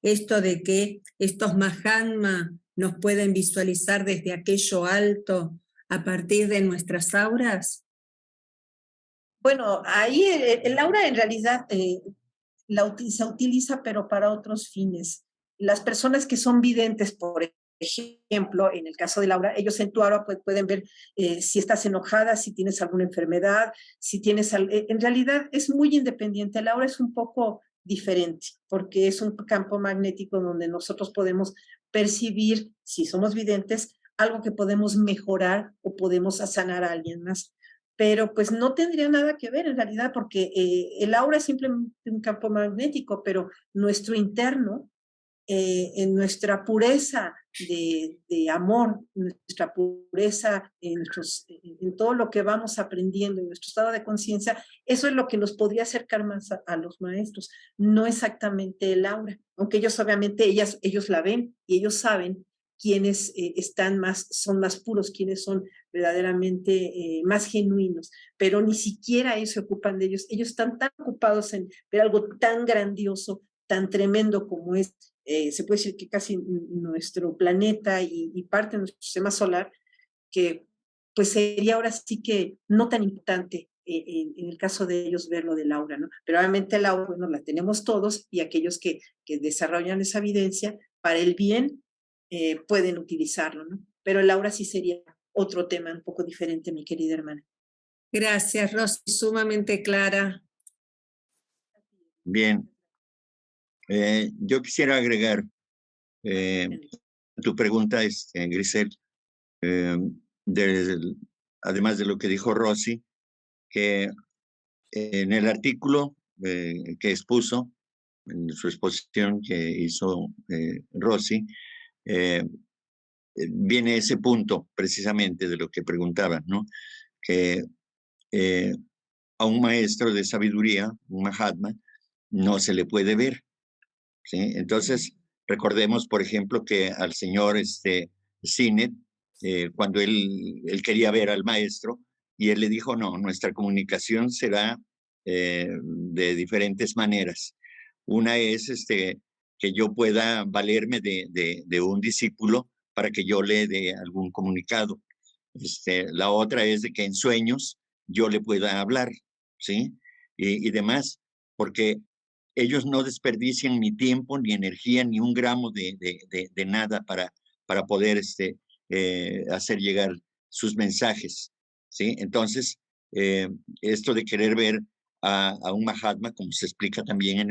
esto de que estos Mahatma nos pueden visualizar desde aquello alto a partir de nuestras auras. Bueno, ahí el aura en realidad se utiliza, pero para otros fines. Las personas que son videntes, por ejemplo, en el caso del aura, ellos en tu aura pueden ver si estás enojada, si tienes alguna enfermedad, si tienes... En realidad es muy independiente. El aura es un poco diferente, porque es un campo magnético donde nosotros podemos percibir, si somos videntes, algo que podemos mejorar o podemos sanar a alguien más. Pero pues no tendría nada que ver en realidad, porque el aura es simplemente un campo magnético, pero nuestro interno, en nuestra pureza de amor, nuestra pureza en todo lo que vamos aprendiendo, en nuestro estado de conciencia, eso es lo que nos podría acercar más a los maestros, no exactamente el aura, aunque ellos obviamente, ellos la ven y ellos saben quiénes son más puros, quiénes son verdaderamente más genuinos, pero ni siquiera ellos se ocupan de ellos. Ellos están tan ocupados en ver algo tan grandioso, tan tremendo como es, se puede decir que casi nuestro planeta y parte de nuestro sistema solar, que pues sería ahora sí que no tan importante en el caso de ellos ver lo del aura, ¿no? Pero obviamente el aura, bueno, la tenemos todos y aquellos que desarrollan esa evidencia para el bien pueden utilizarlo, ¿no? Pero el aura sí sería otro tema un poco diferente, mi querida hermana. Gracias, Rosy, sumamente clara. Bien. Yo quisiera agregar tu pregunta, Grisel, además de lo que dijo Rosy, que en el artículo que expuso, en su exposición que hizo Rosy, viene ese punto precisamente de lo que preguntaban, ¿no? Que a un maestro de sabiduría, un Mahatma, no se le puede ver, ¿sí? Entonces, recordemos, por ejemplo, que al señor Sinet, cuando él quería ver al maestro, y él le dijo, no, nuestra comunicación será de diferentes maneras. Una es que yo pueda valerme de un discípulo para que yo le dé algún comunicado. La otra es de que en sueños yo le pueda hablar, ¿sí? Y demás, porque ellos no desperdician ni tiempo, ni energía, ni un gramo de nada para poder hacer llegar sus mensajes, ¿sí? Entonces, esto de querer ver a un Mahatma, como se explica también en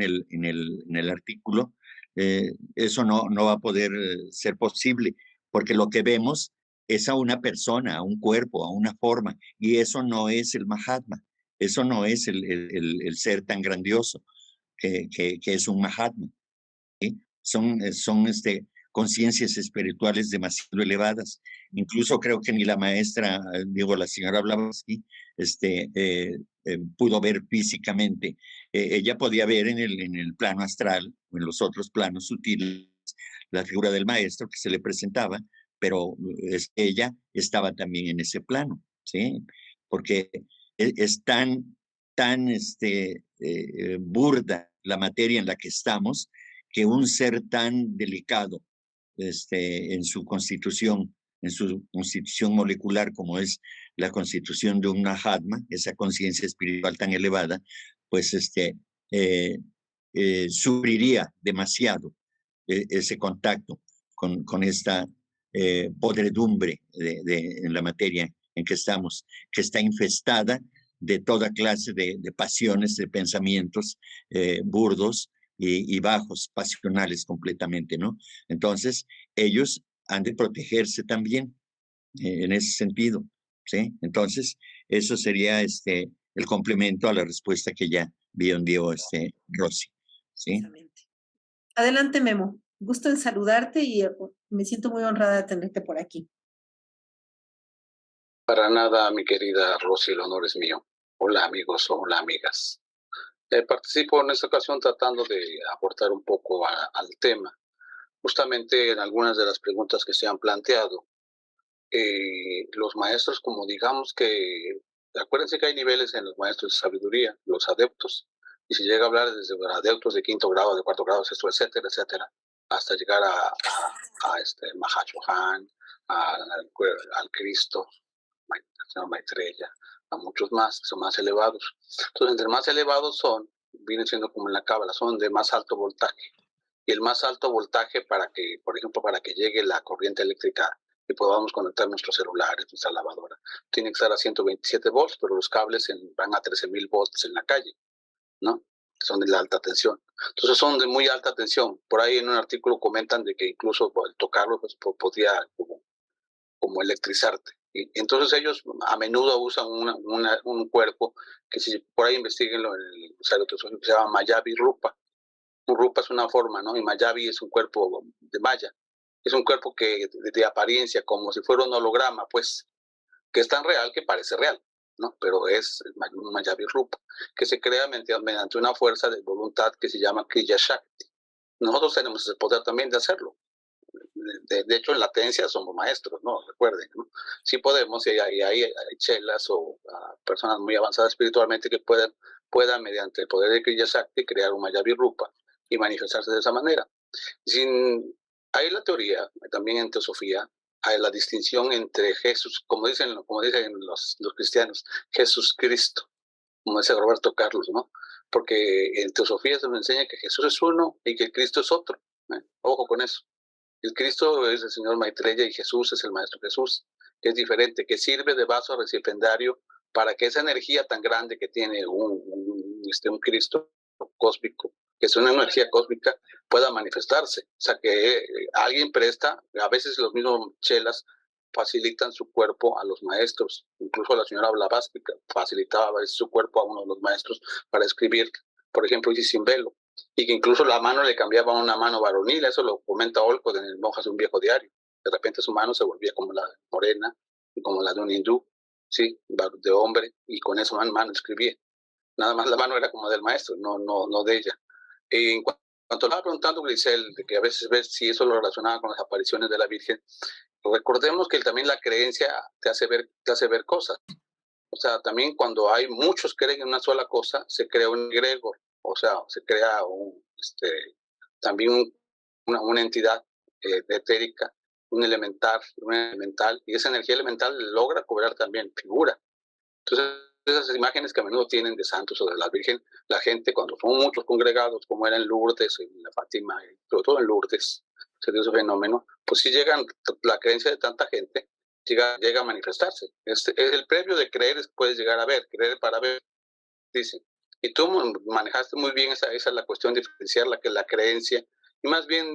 el artículo, eso no va a poder ser posible, porque lo que vemos es a una persona, a un cuerpo, a una forma, y eso no es el Mahatma, eso no es el ser tan grandioso que es un Mahatma, ¿sí? Son conciencias espirituales demasiado elevadas. Incluso creo que ni la maestra, digo, la señora Blavatsky, pudo ver físicamente. Ella podía ver en el plano astral o en los otros planos sutiles la figura del maestro que se le presentaba, pero ella estaba también en ese plano, ¿sí? Porque es tan burda la materia en la que estamos, que un ser tan delicado en su constitución molecular como es la constitución de un Mahatma, esa conciencia espiritual tan elevada, pues sufriría demasiado ese contacto con esta podredumbre en la materia en que estamos, que está infestada de toda clase de pasiones, de pensamientos burdos y bajos, pasionales completamente, ¿no? Entonces, ellos han de protegerse también en ese sentido, ¿sí? Entonces, eso sería el complemento a la respuesta que ya dio Rosy, ¿sí? Adelante, Memo. Gusto en saludarte y me siento muy honrada de tenerte por aquí. Para nada, mi querida Rosy, el honor es mío. Hola, amigos, hola, amigas. Participo en esta ocasión tratando de aportar un poco al tema. Justamente en algunas de las preguntas que se han planteado, los maestros, como digamos que, acuérdense que hay niveles en los maestros de sabiduría, los adeptos, y se llega a hablar desde adeptos de 5º grado, de 4º grado, sexto, etcétera, etcétera, hasta llegar a Mahachohan, al Cristo, Maitreya, a muchos más, que son más elevados. Entonces, entre más elevados son, vienen siendo como en la cábala, son de más alto voltaje. Y el más alto voltaje para que, por ejemplo, para que llegue la corriente eléctrica y podamos conectar nuestros celulares, nuestra lavadora, tiene que estar a 127 volts, pero los cables van a 13,000 volts en la calle, ¿no? Son de la alta tensión. Entonces son de muy alta tensión. Por ahí en un artículo comentan de que incluso al tocarlo pues, podía como electrizarte. Y entonces ellos a menudo usan un cuerpo que si por ahí investiguenlo en el Saratoga, que se llama Mayavi Rupa. Un Rupa es una forma, ¿no? Y Mayavi es un cuerpo de Maya. Es un cuerpo que de apariencia como si fuera un holograma, pues, que es tan real que parece real, ¿no? Pero es un Mayavi Rupa, que se crea mediante una fuerza de voluntad que se llama Kriya Shakti. Nosotros tenemos el poder también de hacerlo. De hecho, en latencia somos maestros, ¿no? Recuerden, ¿no? Sí podemos, y hay chelas o personas muy avanzadas espiritualmente que puedan mediante el poder de Kriya Shakti, crear un Mayavi Rupa y manifestarse de esa manera. Hay la teoría, también en teosofía, hay la distinción entre Jesús, como dicen los cristianos, Jesús Cristo, como dice Roberto Carlos, ¿no? Porque en Teosofía se nos enseña que Jesús es uno y que el Cristo es otro. Ojo con eso. El Cristo es el Señor Maitreya y Jesús es el Maestro Jesús, que es diferente, que sirve de vaso recipiendario para que esa energía tan grande que tiene un Cristo cósmico, que es una energía cósmica, pueda manifestarse. O sea, que alguien presta, a veces los mismos chelas facilitan su cuerpo a los maestros. Incluso la señora Blavatsky facilitaba a veces su cuerpo a uno de los maestros para escribir, por ejemplo, Isis sin velo, y que incluso la mano le cambiaba a una mano varonil. Eso lo comenta Olcott en el Monjas de un viejo diario. De repente su mano se volvía como la morena y como la de un hindú, sí, de hombre, y con esa mano escribía. Nada más la mano era como del maestro, no de ella. Y en cuanto estaba preguntando Grisel, de que a veces ves si eso lo relacionaba con las apariciones de la Virgen, recordemos que también la creencia te hace ver cosas. O sea, también cuando hay muchos que creen en una sola cosa, se crea un egregor, o sea, se crea también una entidad etérica, un elemental, y esa energía elemental logra cobrar también figura. Entonces, esas imágenes que a menudo tienen de santos o de la Virgen, la gente, cuando son muchos congregados, como era en Lourdes, en la Fátima, sobre todo en Lourdes, se dio ese fenómeno, pues sí llegan, la creencia de tanta gente llega a manifestarse. Es el previo de creer, puedes llegar a ver, creer para ver, dicen. Y tú manejaste muy bien esa es la cuestión de diferenciar la creencia, y más bien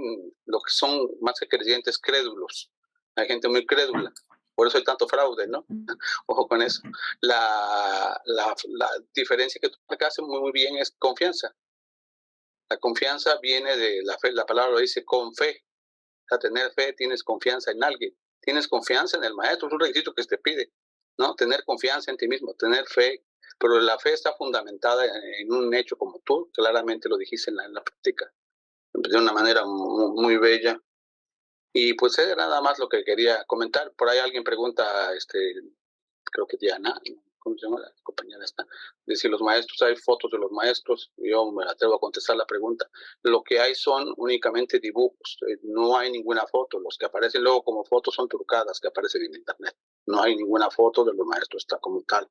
lo que son más que creyentes, crédulos. Hay gente muy crédula. Por eso hay tanto fraude, ¿no? Ojo con eso. La diferencia que tú marcaste muy bien es confianza. La confianza viene de la fe, la palabra lo dice con fe. O sea, tener fe, tienes confianza en alguien, tienes confianza en el maestro, es un requisito que te pide, ¿no? Tener confianza en ti mismo, tener fe, pero la fe está fundamentada en un hecho, como tú claramente lo dijiste en la práctica, de una manera muy bella. Y pues era nada más lo que quería comentar. Por ahí alguien pregunta, creo que Diana, ¿cómo se llama la compañera esta? De si los maestros, hay fotos de los maestros. Yo me atrevo a contestar la pregunta. Lo que hay son únicamente dibujos, no hay ninguna foto. Los que aparecen luego como fotos son trucadas que aparecen en internet. No hay ninguna foto de los maestros, está como tal.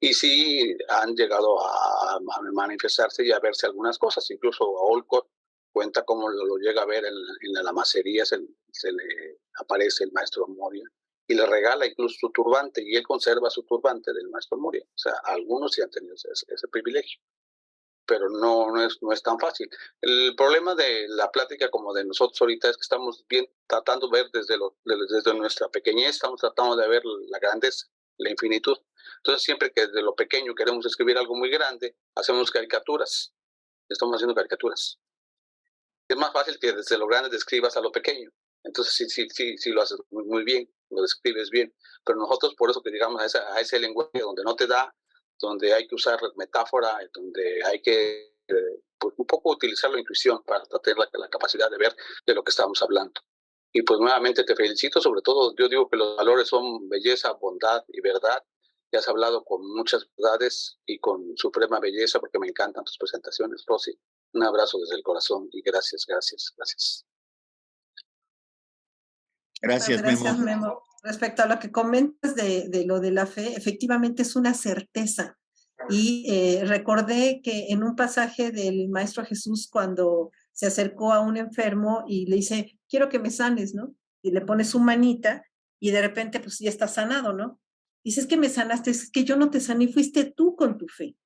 Y sí han llegado a manifestarse y a verse algunas cosas. Incluso a Olcott cuenta cómo lo llega a ver en la macería, se le aparece el maestro Moria y le regala incluso su turbante, y él conserva su turbante del maestro Moria. O sea, algunos sí han tenido ese privilegio, pero no es tan fácil. El problema de la plática como de nosotros ahorita es que estamos tratando de ver desde nuestra pequeñez, estamos tratando de ver la grandeza, la infinitud. Entonces, siempre que desde lo pequeño queremos escribir algo muy grande, hacemos caricaturas. Estamos haciendo caricaturas. Es más fácil que desde lo grande describas a lo pequeño. Entonces, sí lo haces muy bien, lo describes bien. Pero nosotros, por eso que llegamos a ese lenguaje donde no te da, donde hay que usar metáfora, donde hay que pues, un poco utilizar la intuición para tener la capacidad de ver de lo que estamos hablando. Y pues nuevamente te felicito, sobre todo yo digo que los valores son belleza, bondad y verdad. Ya has hablado con muchas verdades y con suprema belleza, porque me encantan tus presentaciones, Rosy. Un abrazo desde el corazón y gracias. Gracias, Memo. Respecto a lo que comentas de lo de la fe, efectivamente es una certeza. Y recordé que en un pasaje del Maestro Jesús, cuando se acercó a un enfermo y le dice, quiero que me sanes, ¿no? Y le pone su manita y de repente pues ya está sanado, ¿no? Dice, es que me sanaste, es que yo no te sané, fuiste tú con tu fe.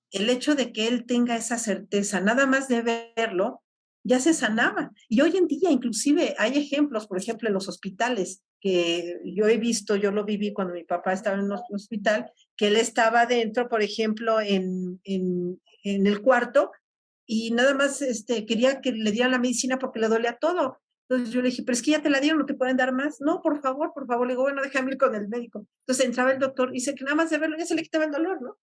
El hecho de que él tenga esa certeza, nada más de verlo, ya se sanaba. Y hoy en día inclusive hay ejemplos, por ejemplo, en los hospitales, que yo he visto, yo lo viví cuando mi papá estaba en un hospital, que él estaba dentro, por ejemplo, en el cuarto, y nada más quería que le dieran la medicina porque le dolía todo. Entonces yo le dije, pero es que ya te la dieron, ¿no te pueden dar más? No, por favor. Le digo, bueno, déjame ir con el médico. Entonces entraba el doctor y dice que nada más de verlo ya se le quitaba el dolor, ¿no?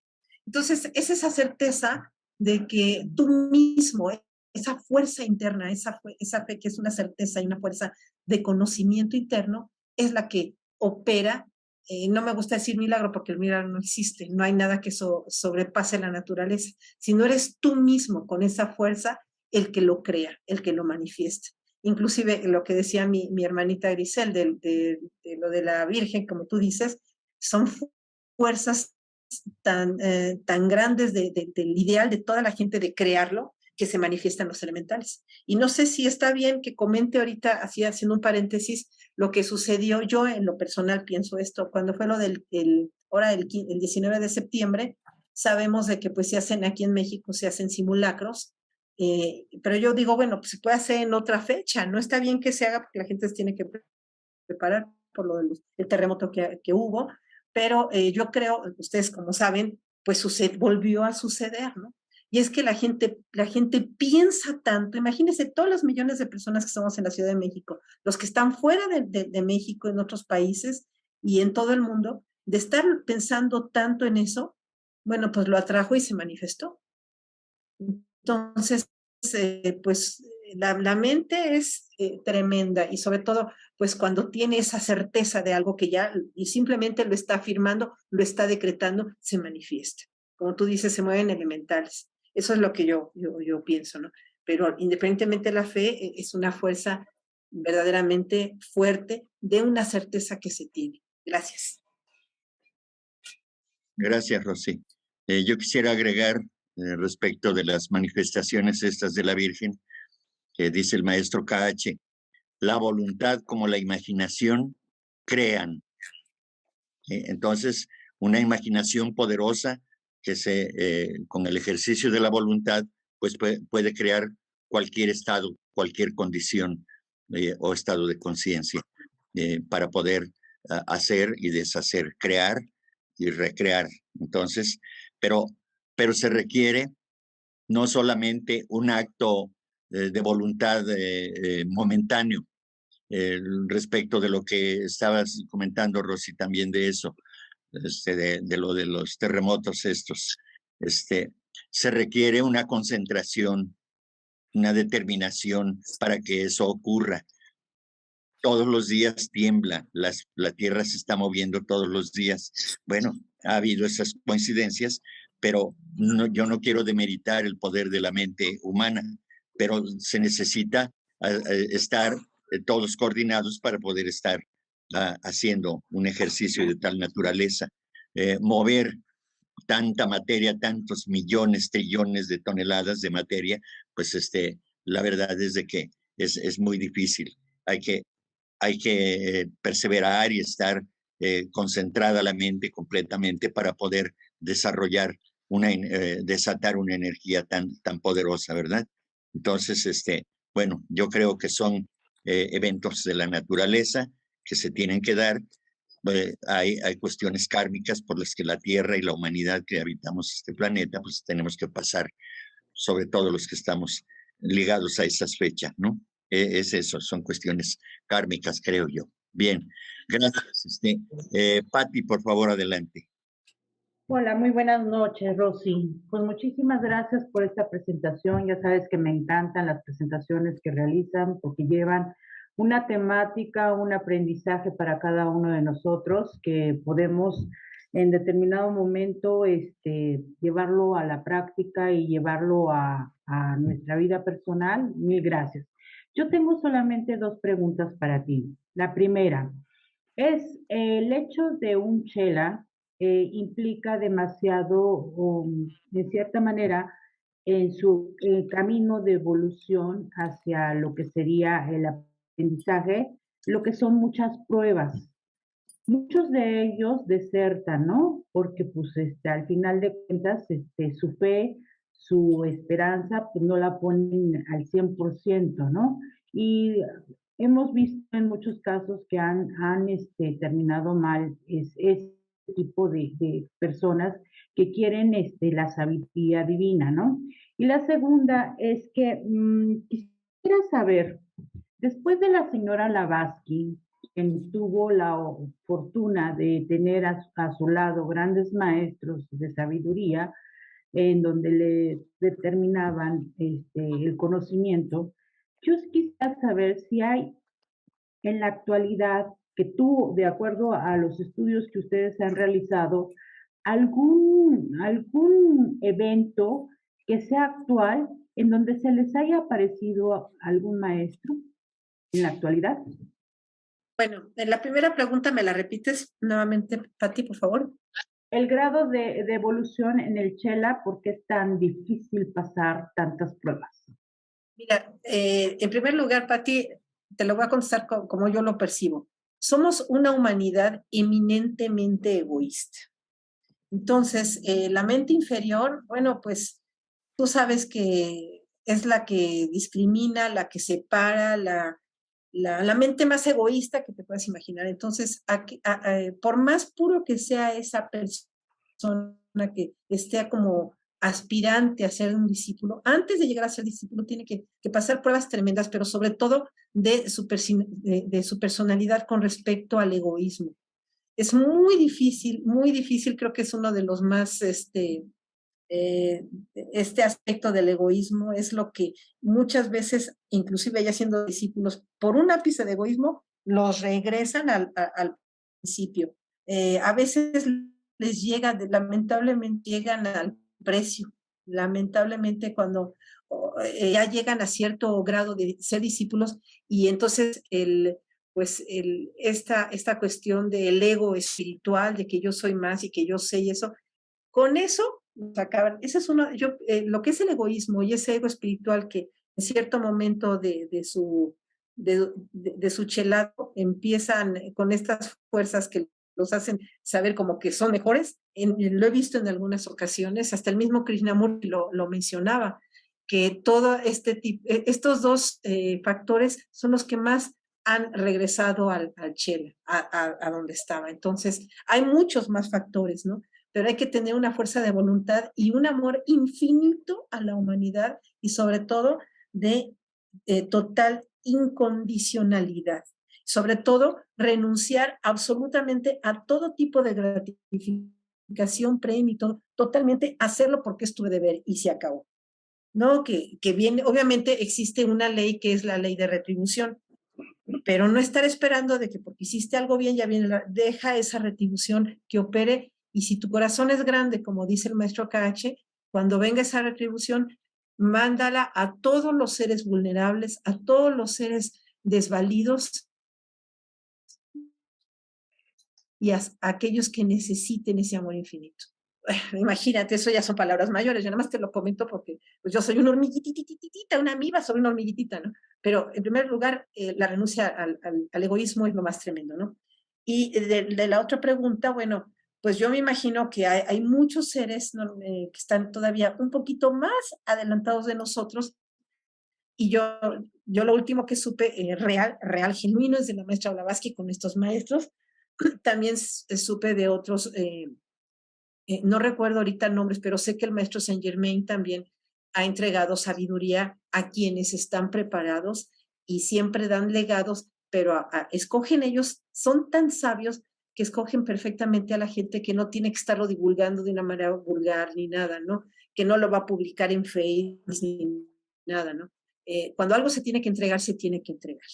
Entonces, es esa certeza de que tú mismo, esa fuerza interna, esa fe que es una certeza y una fuerza de conocimiento interno, es la que opera. No me gusta decir milagro porque el milagro no existe, no hay nada que sobrepase la naturaleza, sino eres tú mismo con esa fuerza el que lo crea, el que lo manifiesta. Inclusive lo que decía mi hermanita Grisel de lo de la Virgen, como tú dices, son fuerzas tan grandes del ideal de toda la gente de crearlo, que se manifiestan los elementales. Y no sé si está bien que comente ahorita, así haciendo un paréntesis, lo que sucedió. Yo en lo personal pienso esto, cuando fue lo del el 19 de septiembre, sabemos de que pues se hacen aquí en México, se hacen simulacros, pero yo digo, bueno, pues se puede hacer en otra fecha, no está bien que se haga porque la gente se tiene que preparar por lo del terremoto que hubo, pero yo creo, ustedes como saben, pues volvió a suceder, ¿no? Y es que la gente piensa tanto, imagínense todos los millones de personas que estamos en la Ciudad de México, los que están fuera de México, en otros países y en todo el mundo, de estar pensando tanto en eso, bueno, pues lo atrajo y se manifestó. Entonces, pues la mente es tremenda y sobre todo, pues cuando tiene esa certeza de algo que ya y simplemente lo está afirmando, lo está decretando, se manifiesta. Como tú dices, se mueven elementales. Eso es lo que yo pienso, ¿no? Pero independientemente de la fe, es una fuerza verdaderamente fuerte de una certeza que se tiene. Gracias. Gracias, Rosy. Yo quisiera agregar respecto de las manifestaciones estas de la Virgen, que dice el maestro KH, la voluntad como la imaginación crean. Entonces, una imaginación poderosa que con el ejercicio de la voluntad, pues puede crear cualquier estado, cualquier condición o estado de conciencia para poder hacer y deshacer, crear y recrear. Entonces, pero se requiere no solamente un acto de voluntad momentáneo, respecto de lo que estabas comentando, Rosy, también de eso, de lo de los terremotos estos. Se requiere una concentración, una determinación para que eso ocurra. Todos los días tiembla, la tierra se está moviendo todos los días. Bueno, ha habido esas coincidencias, pero yo no quiero demeritar el poder de la mente humana, pero se necesita estar todos coordinados para poder estar haciendo un ejercicio de tal naturaleza. Mover tanta materia, tantos millones, trillones de toneladas de materia, pues la verdad es de que es muy difícil. Hay que perseverar y estar concentrada la mente completamente para poder desarrollar desatar una energía tan poderosa, ¿verdad? Entonces, bueno, yo creo que son eventos de la naturaleza que se tienen que dar. Hay cuestiones kármicas por las que la Tierra y la humanidad que habitamos este planeta, pues tenemos que pasar, sobre todo los que estamos ligados a esas fechas, ¿no? Es eso, son cuestiones kármicas, creo yo. Bien, gracias. Patti, por favor, adelante. Hola, muy buenas noches, Rosy. Pues muchísimas gracias por esta presentación. Ya sabes que me encantan las presentaciones que realizan porque llevan una temática, un aprendizaje para cada uno de nosotros que podemos en determinado momento llevarlo a la práctica y llevarlo a nuestra vida personal. Mil gracias. Yo tengo solamente dos preguntas para ti. La primera es el hecho de un chela implica demasiado, de cierta manera, en su camino de evolución hacia lo que sería el aprendizaje, lo que son muchas pruebas. Muchos de ellos desertan, ¿no? Porque pues al final de cuentas su fe, su esperanza, pues no la ponen al 100%, ¿no? Y hemos visto en muchos casos que han terminado mal este tipo de personas que quieren la sabiduría divina, ¿no? Y la segunda es que quisiera saber, después de la señora Blavatsky, quien tuvo la fortuna de tener a su lado grandes maestros de sabiduría, en donde le determinaban el conocimiento, yo quisiera saber si hay en la actualidad, que tú, de acuerdo a los estudios que ustedes han realizado, algún evento que sea actual en donde se les haya aparecido algún maestro en la actualidad. Bueno, en la primera pregunta, ¿me la repites nuevamente, Patti, por favor? el grado de evolución en el Chela, ¿por qué es tan difícil pasar tantas pruebas? Mira, en primer lugar, Pati, te lo voy a contestar como yo lo percibo. Somos una humanidad eminentemente egoísta. Entonces, la mente inferior, bueno, pues tú sabes que es la que discrimina, la que separa, la mente más egoísta que te puedas imaginar. Entonces, por más puro que sea esa persona que esté como aspirante a ser un discípulo, antes de llegar a ser discípulo tiene que pasar pruebas tremendas, pero sobre todo de su personalidad con respecto al egoísmo. Es muy difícil, creo que es uno de los más, este aspecto del egoísmo es lo que muchas veces, inclusive ya siendo discípulos, por un ápice de egoísmo, los regresan al principio. A veces les llega, lamentablemente llegan al precio, lamentablemente cuando ya llegan a cierto grado de ser discípulos y entonces esta cuestión del ego espiritual, de que yo soy más y que yo sé y eso, con eso nos acaban. Ese es lo que es el egoísmo y ese ego espiritual que en cierto momento de su chelado empiezan con estas fuerzas que los hacen saber como que son mejores. Lo he visto en algunas ocasiones, hasta el mismo Krishnamurti lo mencionaba, que todo estos dos factores son los que más han regresado al Chela, a donde estaba. Entonces, hay muchos más factores, ¿no? Pero hay que tener una fuerza de voluntad y un amor infinito a la humanidad y sobre todo de total incondicionalidad. Sobre todo, renunciar absolutamente a todo tipo de gratificación, premio y todo, totalmente hacerlo porque es tu deber y se acabó. ¿No? Que viene, obviamente existe una ley que es la ley de retribución, pero no estar esperando de que porque hiciste algo bien ya viene, deja esa retribución que opere y si tu corazón es grande, como dice el maestro KH, cuando venga esa retribución, mándala a todos los seres vulnerables, a todos los seres desvalidos y a aquellos que necesiten ese amor infinito. Imagínate, eso ya son palabras mayores, yo nada más te lo comento porque pues yo soy una hormiguititita, una amiba, soy una hormiguitita, ¿no? Pero en primer lugar, la renuncia al egoísmo es lo más tremendo, ¿no? Y de la otra pregunta, bueno, pues yo me imagino que hay muchos seres, ¿no? Que están todavía un poquito más adelantados de nosotros y yo lo último que supe, real, genuino, es de la maestra Blavatsky con estos maestros, también supe de otros no recuerdo ahorita nombres, pero sé que el maestro Saint Germain también ha entregado sabiduría a quienes están preparados y siempre dan legados, pero escogen ellos, son tan sabios que escogen perfectamente a la gente que no tiene que estarlo divulgando de una manera vulgar ni nada, ¿no? Que no lo va a publicar en Facebook ni nada, ¿no? Cuando algo se tiene que entregar, se tiene que entregar.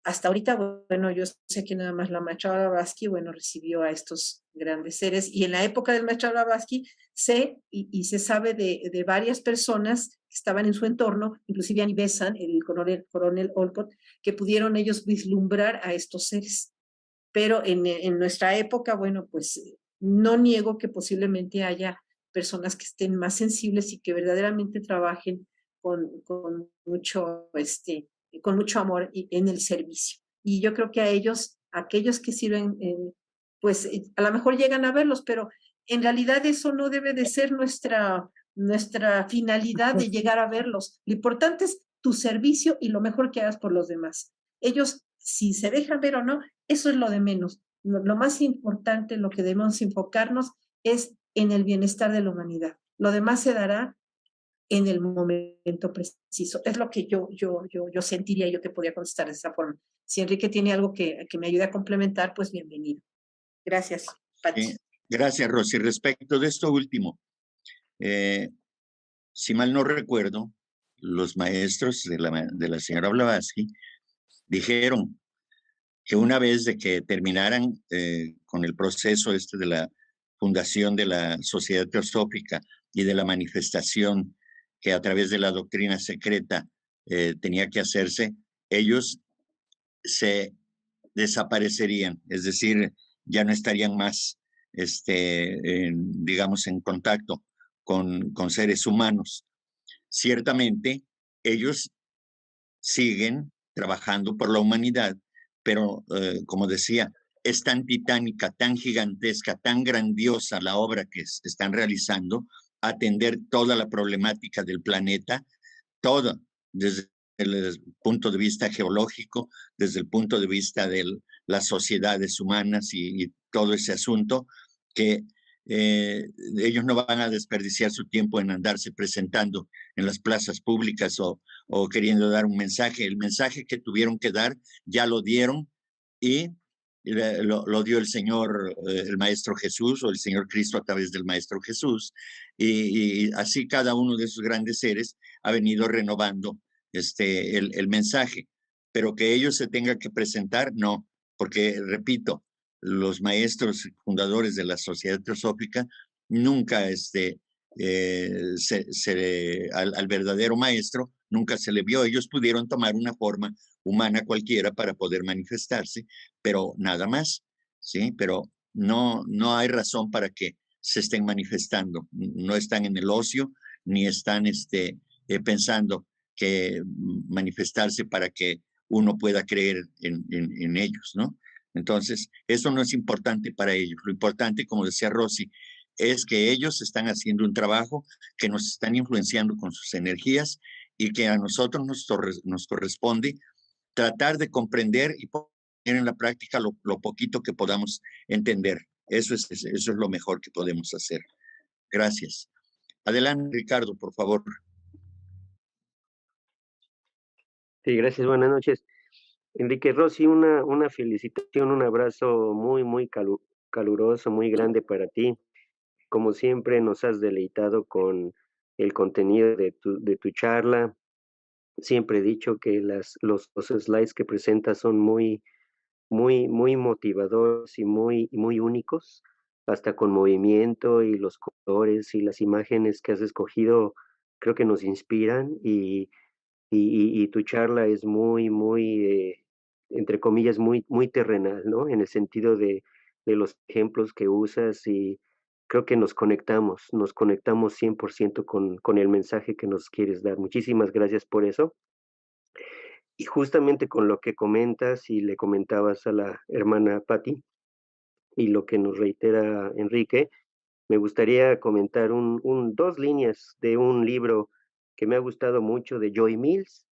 Hasta ahorita, bueno, yo sé que nada más la maestra Blavatsky, bueno, recibió a estos grandes seres y en la época del maestro Blavatsky sé y se sabe de varias personas que estaban en su entorno, inclusive Annie Besant, el coronel Olcott, que pudieron ellos vislumbrar a estos seres. Pero en nuestra época, bueno, pues no niego que posiblemente haya personas que estén más sensibles y que verdaderamente trabajen con mucho amor en el servicio. Y yo creo que a ellos, aquellos que sirven, pues a lo mejor llegan a verlos, pero en realidad eso no debe de ser nuestra finalidad de llegar a verlos. Lo importante es tu servicio y lo mejor que hagas por los demás. Ellos, si se dejan ver o no, eso es lo de menos. Lo más importante, lo que debemos enfocarnos es en el bienestar de la humanidad. Lo demás se dará en el momento preciso. Es lo que yo sentiría, yo te podría contestar de esa forma. Si Enrique tiene algo que me ayude a complementar, pues bienvenido. Gracias, Pati. Gracias, Rosy. Respecto de esto último, si mal no recuerdo, los maestros de la señora Blavatsky dijeron que una vez de que terminaran con el proceso de la fundación de la Sociedad Teosófica y de la manifestación que a través de la doctrina secreta tenía que hacerse, ellos se desaparecerían, es decir, ya no estarían más digamos, en contacto con seres humanos. Ciertamente, ellos siguen trabajando por la humanidad, pero como decía, es tan titánica, tan gigantesca, tan grandiosa la obra que están realizando, atender toda la problemática del planeta, toda, desde el punto de vista geológico, desde el punto de vista de las sociedades humanas y todo ese asunto, que ellos no van a desperdiciar su tiempo en andarse presentando en las plazas públicas o queriendo dar un mensaje. El mensaje que tuvieron que dar ya lo dieron y lo dio el Señor, el Maestro Jesús o el Señor Cristo a través del Maestro Jesús. Y así cada uno de esos grandes seres ha venido renovando el mensaje. Pero que ellos se tengan que presentar, no, porque repito, los maestros fundadores de la Sociedad Teosófica nunca al verdadero maestro nunca se le vio. Ellos pudieron tomar una forma humana cualquiera para poder manifestarse, pero nada más, ¿sí? Pero no hay razón para que se estén manifestando. No están en el ocio, ni están pensando que manifestarse para que uno pueda creer en ellos, ¿no? Entonces, eso no es importante para ellos. Lo importante, como decía Rosy, es que ellos están haciendo un trabajo que nos están influenciando con sus energías y que a nosotros nos corresponde tratar de comprender y poner en la práctica lo poquito que podamos entender. Eso es lo mejor que podemos hacer. Gracias. Adelante, Ricardo, por favor. Sí, gracias, buenas noches. Enrique Rossi, una felicitación, un abrazo muy caluroso, muy grande para ti. Como siempre, nos has deleitado con el contenido de tu charla. Siempre he dicho que los slides que presentas son muy motivadores y muy únicos, hasta con movimiento y los colores y las imágenes que has escogido, creo que nos inspiran y tu charla es entre comillas, muy terrenal, ¿no? En el sentido de los ejemplos que usas y creo que nos conectamos 100% con el mensaje que nos quieres dar. Muchísimas gracias por eso. Y justamente con lo que comentas y le comentabas a la hermana Patti y lo que nos reitera Enrique, me gustaría comentar dos líneas de un libro que me ha gustado mucho de Joy Mills.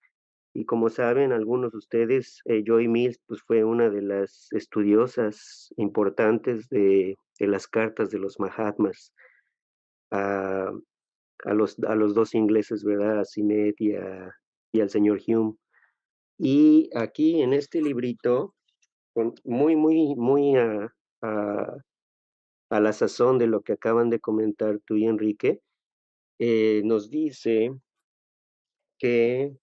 Y como saben algunos de ustedes, Joy Mills pues, fue una de las estudiosas importantes de las cartas de los Mahatmas a, a los dos ingleses, ¿verdad? A Sinet y al señor Hume. Y aquí en este librito, muy a la sazón de lo que acaban de comentar tú y Enrique, nos dice que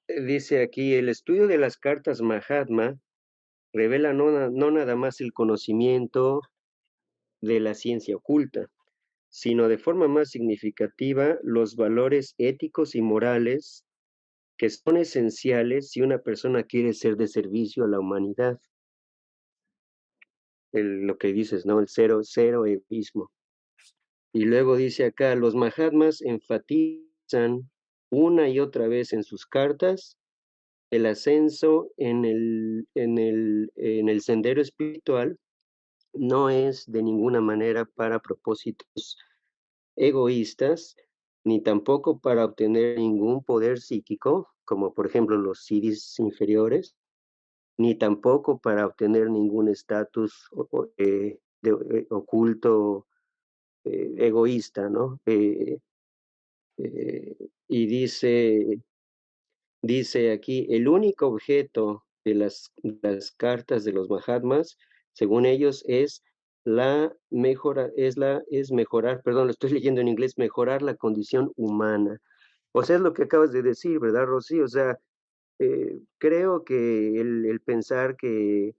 dice aquí, el estudio de las cartas Mahatma revela no nada más el conocimiento de la ciencia oculta, sino de forma más significativa los valores éticos y morales que son esenciales si una persona quiere ser de servicio a la humanidad. Lo que dices, ¿no? El cero egoísmo. Y luego dice acá, los Mahatmas enfatizan una y otra vez en sus cartas el ascenso en el sendero espiritual no es de ninguna manera para propósitos egoístas, ni tampoco para obtener ningún poder psíquico, como por ejemplo los siddhis inferiores, ni tampoco para obtener ningún estatus oculto egoísta, ¿no? Y dice aquí, el único objeto de las cartas de los Mahatmas, según ellos, es mejorar, perdón, lo estoy leyendo en inglés, mejorar la condición humana. O sea, es lo que acabas de decir, ¿verdad, Rosy? O sea, creo que el pensar que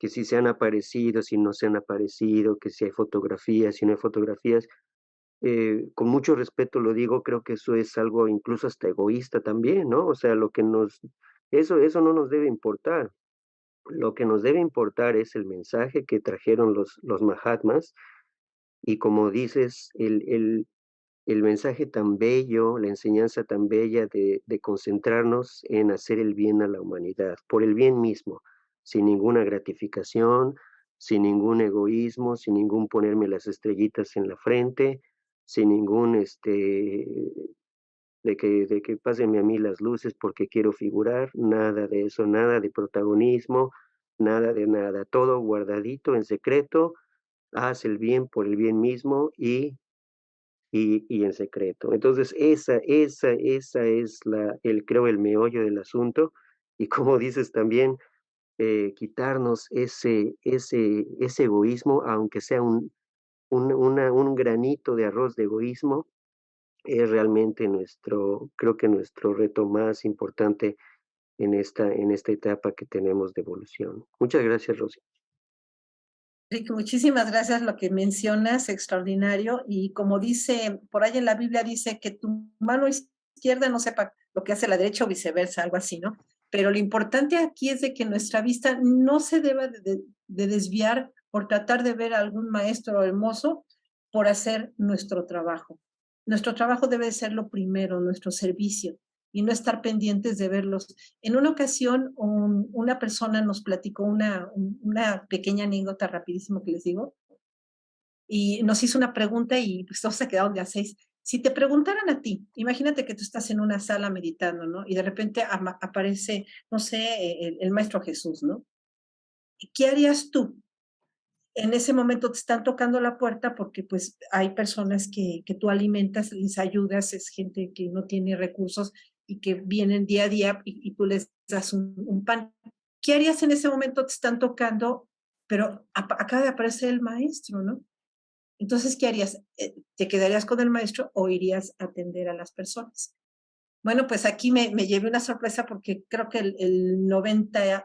si se han aparecido, si no se han aparecido, que si hay fotografías, si no hay fotografías, con mucho respeto lo digo, creo que eso es algo incluso hasta egoísta también, ¿no? O sea, eso no nos debe importar. Lo que nos debe importar es el mensaje que trajeron los Mahatmas y como dices, el mensaje tan bello, la enseñanza tan bella de concentrarnos en hacer el bien a la humanidad, por el bien mismo, sin ninguna gratificación, sin ningún egoísmo, sin ningún ponerme las estrellitas en la frente, sin ningún de que pásenme a mí las luces porque quiero figurar, nada de eso, nada de protagonismo, nada de nada, todo guardadito en secreto, haz el bien por el bien mismo y en secreto. Entonces, esa es creo, el meollo del asunto. Y como dices también, quitarnos ese egoísmo, aunque sea un granito de arroz de egoísmo, es realmente creo que nuestro reto más importante en esta etapa que tenemos de evolución. Muchas gracias, Rosy. Rick, muchísimas gracias. Lo que mencionas, extraordinario. Y como dice, por ahí en la Biblia dice que tu mano izquierda no sepa lo que hace la derecha o viceversa, algo así, ¿no? Pero lo importante aquí es de que nuestra vista no se deba de desviar por tratar de ver a algún maestro hermoso por hacer nuestro trabajo. Nuestro trabajo debe ser lo primero, nuestro servicio, y no estar pendientes de verlos. En una ocasión, una persona nos platicó una pequeña anécdota rapidísimo que les digo, y nos hizo una pregunta y pues todos se quedaron de a 6. Si te preguntaran a ti, imagínate que tú estás en una sala meditando, ¿no? Y de repente aparece, no sé, el Maestro Jesús, ¿no? ¿Qué harías tú? En ese momento te están tocando la puerta porque pues hay personas que tú alimentas, les ayudas, es gente que no tiene recursos y que vienen día a día y tú les das un pan. ¿Qué harías en ese momento? Te están tocando, pero acaba de aparecer el maestro, ¿no? Entonces, ¿qué harías? ¿Te quedarías con el maestro o irías a atender a las personas? Bueno, pues aquí me llevé una sorpresa porque creo que el 90%,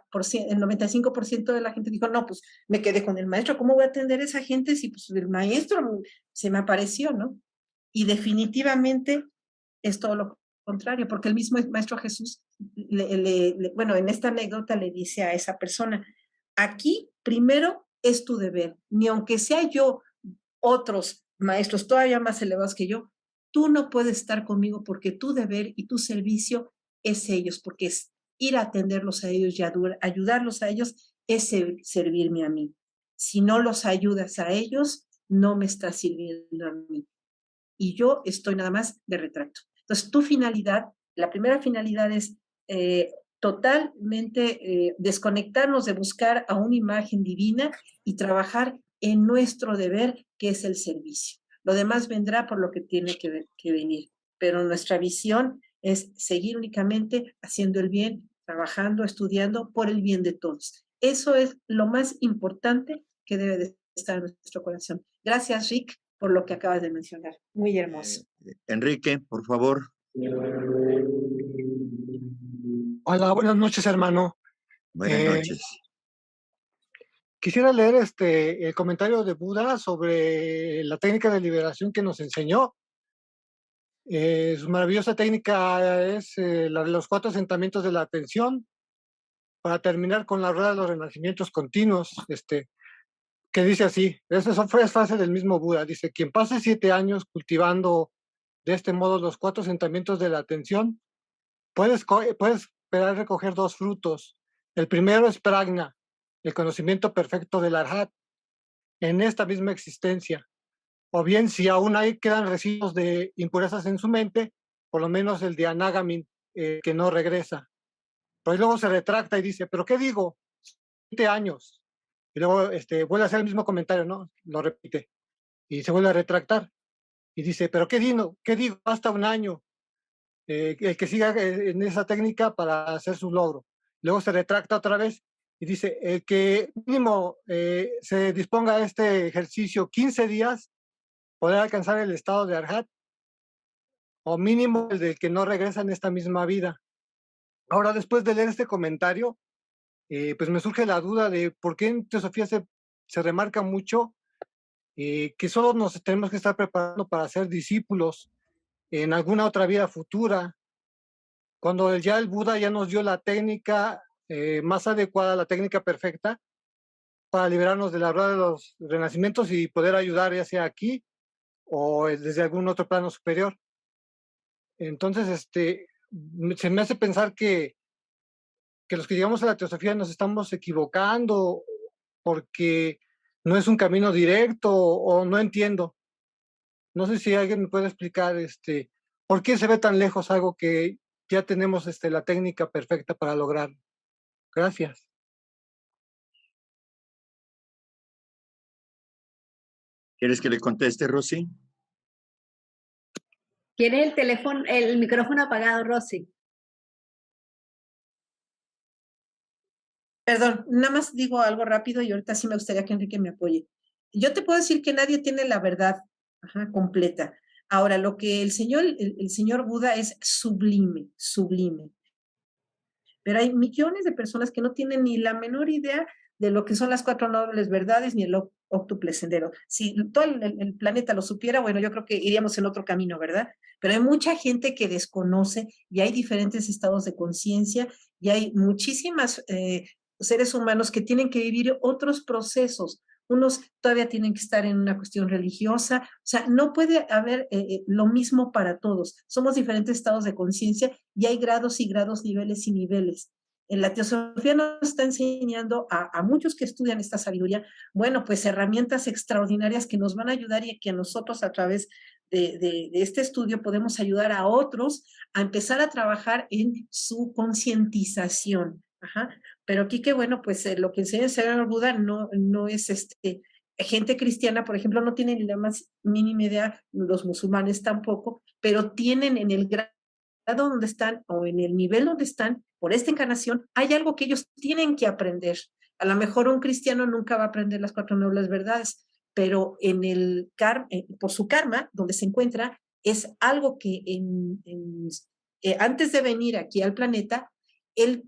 el 95% de la gente dijo, no, pues me quedé con el maestro, ¿cómo voy a atender a esa gente si pues el maestro se me apareció, ¿no? Y definitivamente es todo lo contrario, porque el mismo maestro Jesús, bueno, en esta anécdota le dice a esa persona, aquí primero es tu deber, ni aunque sea yo, otros maestros todavía más elevados que yo, tú no puedes estar conmigo porque tu deber y tu servicio es ellos, porque es ir a atenderlos a ellos y ayudarlos a ellos es servirme a mí. Si no los ayudas a ellos, no me estás sirviendo a mí. Y yo estoy nada más de retrato. Entonces, tu finalidad, la primera finalidad es totalmente desconectarnos de buscar a una imagen divina y trabajar en nuestro deber, que es el servicio. Lo demás vendrá por lo que tiene que venir, pero nuestra visión es seguir únicamente haciendo el bien, trabajando, estudiando por el bien de todos. Eso es lo más importante que debe de estar en nuestro corazón. Gracias, Rick, por lo que acabas de mencionar. Muy hermoso. Enrique, por favor. Hola, buenas noches, hermano. Buenas noches. Quisiera leer el comentario de Buda sobre la técnica de liberación que nos enseñó. Su maravillosa técnica es la de los 4 asentamientos de la atención, para terminar con la rueda de los renacimientos continuos, que dice así, esa fue frase del mismo Buda, dice, quien pase 7 años cultivando de este modo los 4 asentamientos de la atención, puedes esperar recoger 2 frutos. El primero es prajna, el conocimiento perfecto del Arhat en esta misma existencia. O bien, si aún quedan residuos de impurezas en su mente, por lo menos el de Anagamin, que no regresa. Pero luego se retracta y dice, ¿pero qué digo? 7 años. Y luego vuelve a hacer el mismo comentario, ¿no? Lo repite. Y se vuelve a retractar. Y dice, ¿pero qué digo? Hasta 1 año. El que siga en esa técnica para hacer su logro. Luego se retracta otra vez y dice, el que mínimo se disponga a este ejercicio 15 días, podrá alcanzar el estado de Arhat, o mínimo el del que no regresa en esta misma vida. Ahora, después de leer este comentario, pues me surge la duda de por qué en Teosofía se remarca mucho que solo nos tenemos que estar preparando para ser discípulos en alguna otra vida futura, cuando ya el Buda ya nos dio la técnica más adecuada, la técnica perfecta, para liberarnos de la rueda de los renacimientos y poder ayudar ya sea aquí o desde algún otro plano superior. Entonces, se me hace pensar que los que llegamos a la teosofía nos estamos equivocando porque no es un camino directo o no entiendo. No sé si alguien me puede explicar por qué se ve tan lejos algo que ya tenemos la técnica perfecta para lograr. Gracias. ¿Quieres que le conteste, Rosy? ¿Tienes el micrófono apagado, Rosy? Perdón, nada más digo algo rápido y ahorita sí me gustaría que Enrique me apoye. Yo te puedo decir que nadie tiene la verdad completa. Ahora, lo que el señor Buda es sublime, sublime. Pero hay millones de personas que no tienen ni la menor idea de lo que son las 4 nobles verdades ni el óctuple sendero. Si todo el planeta lo supiera, bueno, yo creo que iríamos en otro camino, ¿verdad? Pero hay mucha gente que desconoce y hay diferentes estados de conciencia y hay muchísimas seres humanos que tienen que vivir otros procesos. Unos todavía tienen que estar en una cuestión religiosa, o sea, no puede haber lo mismo para todos. Somos diferentes estados de conciencia y hay grados y grados, niveles y niveles. En la teosofía nos está enseñando a muchos que estudian esta sabiduría, bueno, pues herramientas extraordinarias que nos van a ayudar y que a nosotros a través de este estudio podemos ayudar a otros a empezar a trabajar en su concientización. Pero aquí que bueno, pues lo que enseña el señor Buda no es gente cristiana, por ejemplo, no tienen ni la más mínima idea, los musulmanes tampoco, pero tienen en el grado donde están o en el nivel donde están por esta encarnación, hay algo que ellos tienen que aprender. A lo mejor un cristiano nunca va a aprender las 4 nobles verdades, pero en el por su karma, donde se encuentra, es algo que antes de venir aquí al planeta, él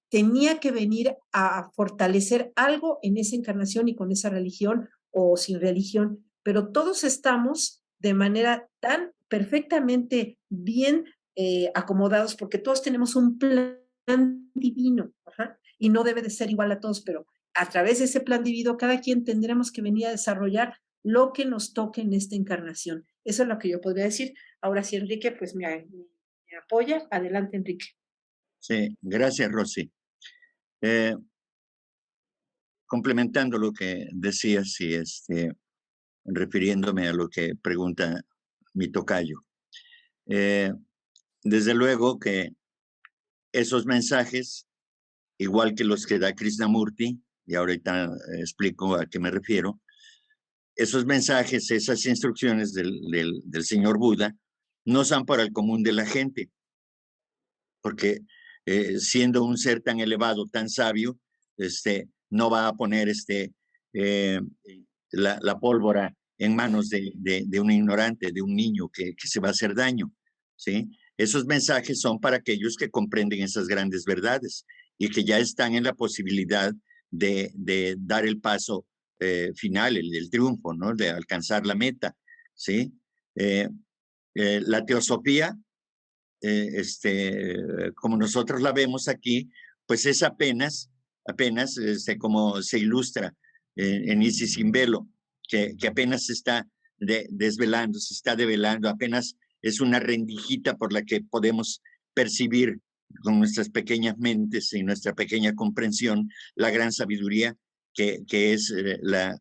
tenía que venir a fortalecer algo en esa encarnación y con esa religión o sin religión, pero todos estamos de manera tan perfectamente bien acomodados porque todos tenemos un plan divino y no debe de ser igual a todos, pero a través de ese plan divino cada quien tendremos que venir a desarrollar lo que nos toque en esta encarnación. Eso es lo que yo podría decir. Ahora sí, Enrique, pues me apoya. Adelante, Enrique. Sí, gracias, Rosy. Complementando lo que decías y refiriéndome a lo que pregunta mi tocayo. Desde luego que esos mensajes, igual que los que da Krishnamurti, y ahorita explico a qué me refiero, esos mensajes, esas instrucciones del señor Buda, no son para el común de la gente, porque siendo un ser tan elevado, tan sabio, no va a poner la pólvora en manos de un ignorante, de un niño que se va a hacer daño, ¿sí? Esos mensajes son para aquellos que comprenden esas grandes verdades y que ya están en la posibilidad de dar el paso final, el triunfo, ¿no? De alcanzar la meta, ¿sí? La teosofía, como nosotros la vemos aquí, pues es apenas como se ilustra en Isis sin velo, que apenas se está desvelando, se está develando, apenas es una rendijita por la que podemos percibir con nuestras pequeñas mentes y nuestra pequeña comprensión la gran sabiduría que es la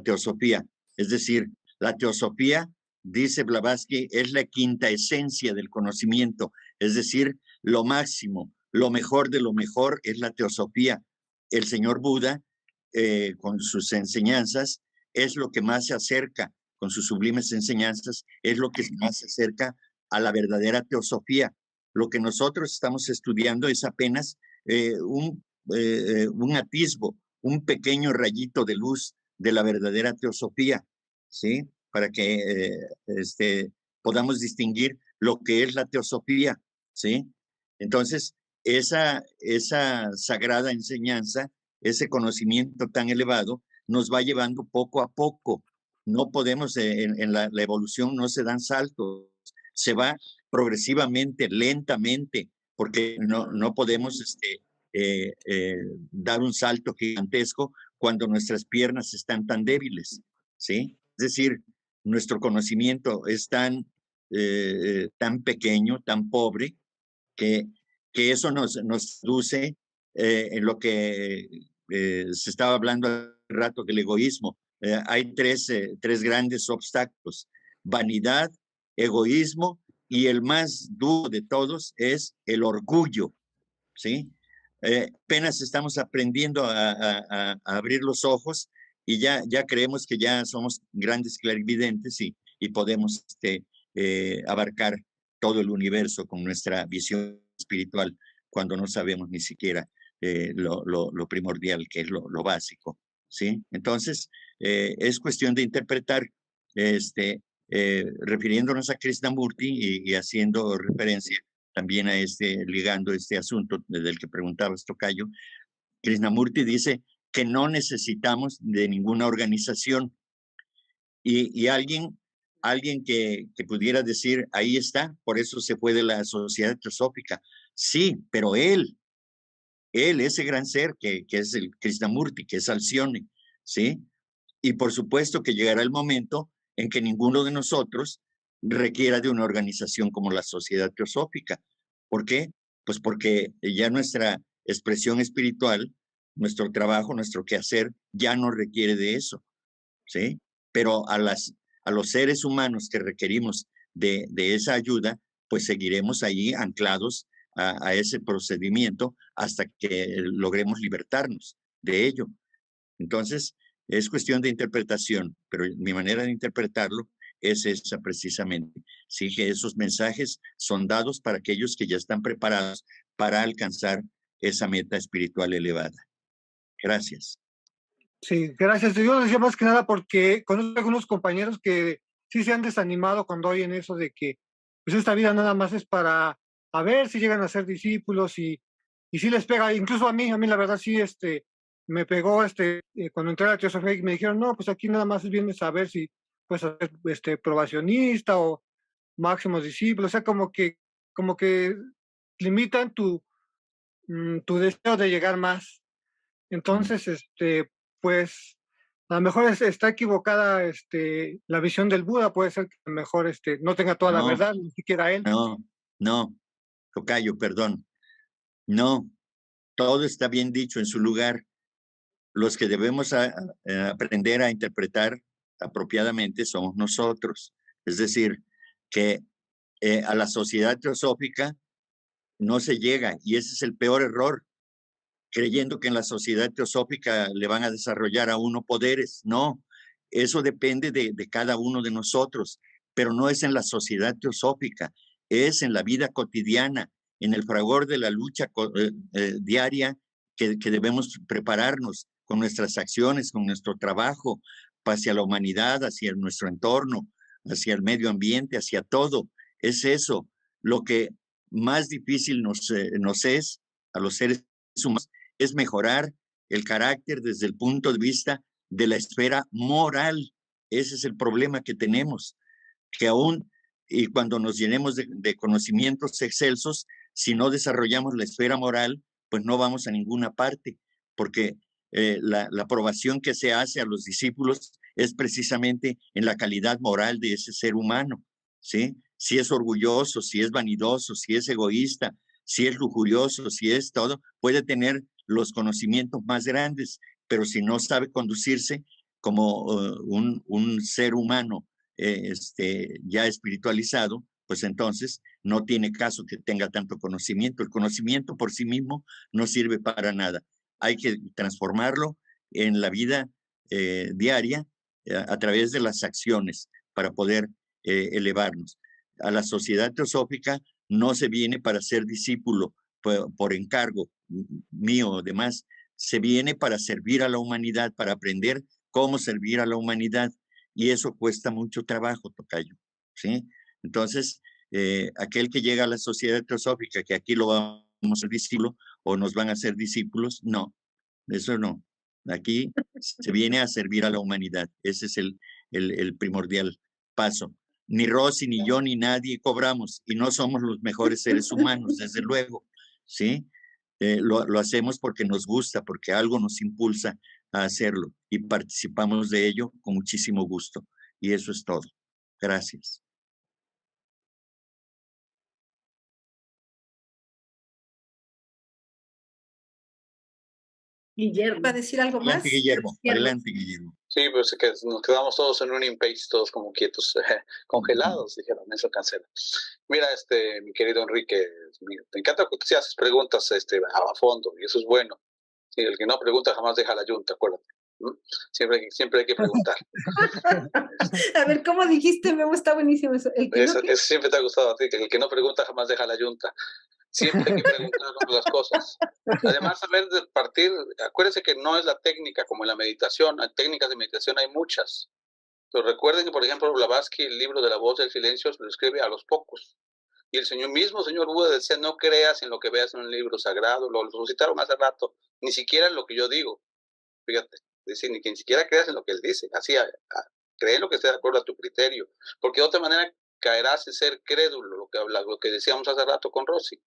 teosofía. Es decir, la teosofía, dice Blavatsky, es la quinta esencia del conocimiento, es decir, lo máximo, lo mejor de lo mejor es la teosofía. El señor Buda, con sus enseñanzas, es lo que más se acerca, con sus sublimes enseñanzas, es lo que más se acerca a la verdadera teosofía. Lo que nosotros estamos estudiando es apenas un atisbo, un pequeño rayito de luz de la verdadera teosofía, ¿sí? Para que podamos distinguir lo que es la teosofía, ¿sí? Entonces, esa sagrada enseñanza, ese conocimiento tan elevado, nos va llevando poco a poco. No podemos, en la evolución no se dan saltos, se va progresivamente, lentamente, porque no podemos dar un salto gigantesco cuando nuestras piernas están tan débiles, ¿sí? Es decir, nuestro conocimiento es tan pequeño, tan pobre, que eso nos reduce en lo que se estaba hablando hace rato del egoísmo. Hay tres grandes obstáculos: vanidad, egoísmo, y el más duro de todos es el orgullo, ¿sí? Apenas estamos aprendiendo a abrir los ojos y ya creemos que ya somos grandes clarividentes y podemos abarcar todo el universo con nuestra visión espiritual, cuando no sabemos ni siquiera lo primordial, que es lo básico, ¿sí? Entonces, es cuestión de interpretar, refiriéndonos a Krishnamurti y haciendo referencia también a ligando este asunto del que preguntabas, tocayo. Krishnamurti dice que no necesitamos de ninguna organización, y alguien que pudiera decir, ahí está, por eso se fue de la Sociedad Teosófica. Sí, pero él, ese gran ser que es el Krishnamurti, que es Alcione, ¿sí? Y por supuesto que llegará el momento en que ninguno de nosotros requiera de una organización como la Sociedad Teosófica. ¿Por qué? Pues porque ya nuestra expresión espiritual, nuestro trabajo, nuestro quehacer, ya no requiere de eso, ¿sí? Pero a los seres humanos que requerimos de esa ayuda, pues seguiremos ahí anclados a ese procedimiento hasta que logremos libertarnos de ello. Entonces, es cuestión de interpretación, pero mi manera de interpretarlo es esa precisamente. Sí, que esos mensajes son dados para aquellos que ya están preparados para alcanzar esa meta espiritual elevada. Gracias. Sí, gracias. Yo lo decía más que nada porque conozco algunos compañeros que sí se han desanimado cuando oyen eso de que pues esta vida nada más es para a ver si llegan a ser discípulos y sí les pega. Incluso a mí la verdad sí me pegó cuando entré a la Teosofía y me dijeron, no, pues aquí nada más vienes a ver si puedes ser probacionista o máximos discípulos. O sea, como que limitan tu deseo de llegar más. Entonces, pues a lo mejor está equivocada la visión del Buda. Puede ser que a lo mejor no tenga toda la verdad, ni siquiera él. No, tocayo, perdón. No, todo está bien dicho en su lugar. Los que debemos aprender a interpretar apropiadamente somos nosotros. Es decir, que a la Sociedad Teosófica no se llega, y ese es el peor error, creyendo que en la Sociedad Teosófica le van a desarrollar a uno poderes. No, eso depende de cada uno de nosotros, pero no es en la Sociedad Teosófica, es en la vida cotidiana, en el fragor de la lucha diaria que debemos prepararnos con nuestras acciones, con nuestro trabajo, hacia la humanidad, hacia nuestro entorno, hacia el medio ambiente, hacia todo. Es eso lo que más difícil nos es a los seres humanos, es mejorar el carácter desde el punto de vista de la esfera moral. Ese es el problema que tenemos, que aún y cuando nos llenemos de conocimientos excelsos, si no desarrollamos la esfera moral, pues no vamos a ninguna parte, porque la aprobación que se hace a los discípulos es precisamente en la calidad moral de ese ser humano, ¿sí? Si es orgulloso, si es vanidoso, si es egoísta, si es lujurioso, si es todo, puede tener los conocimientos más grandes, pero si no sabe conducirse como un ser humano ya espiritualizado, pues entonces no tiene caso que tenga tanto conocimiento. El conocimiento por sí mismo no sirve para nada. Hay que transformarlo en la vida diaria a través de las acciones para poder elevarnos. A la Sociedad Teosófica no se viene para ser discípulo por encargo mío o demás, se viene para servir a la humanidad, para aprender cómo servir a la humanidad, y eso cuesta mucho trabajo, tocayo, ¿sí? Entonces, aquel que llega a la Sociedad Teosófica, que aquí lo vamos a ser discípulo o nos van a hacer discípulos, no, eso no. Aquí se viene a servir a la humanidad, ese es el primordial paso. Ni Rosy, ni yo, ni nadie cobramos, y no somos los mejores seres humanos, desde luego, ¿sí? Lo hacemos porque nos gusta, porque algo nos impulsa a hacerlo y participamos de ello con muchísimo gusto. Y eso es todo. Gracias. Guillermo. ¿Va a decir algo más? Adelante, Guillermo. Adelante, Guillermo. Sí, pues que nos quedamos todos en un impasse, todos como quietos, congelados, dijeron, eso cancela. Mira, mi querido Enrique, me encanta que te haces preguntas a fondo, y eso es bueno. Sí, el que no pregunta jamás deja la yunta, acuérdate. Siempre hay que preguntar. A ver, ¿cómo dijiste, Memo? Está buenísimo eso. Eso siempre te ha gustado a ti, que el que no pregunta jamás deja la yunta. Siempre hay que preguntar las cosas. Además, saber de partir, acuérdense que no es la técnica como en la meditación. Hay técnicas de meditación, hay muchas. Pero recuerden que, por ejemplo, Blavatsky, el libro de la voz del silencio, lo escribe a los pocos. Y el señor Buda decía, no creas en lo que veas en un libro sagrado. Lo citaron hace rato. Ni siquiera en lo que yo digo. Fíjate, decir, ni siquiera creas en lo que él dice. Así, cree en lo que esté de acuerdo a tu criterio. Porque de otra manera caerás en ser crédulo, lo que decíamos hace rato con Rosy.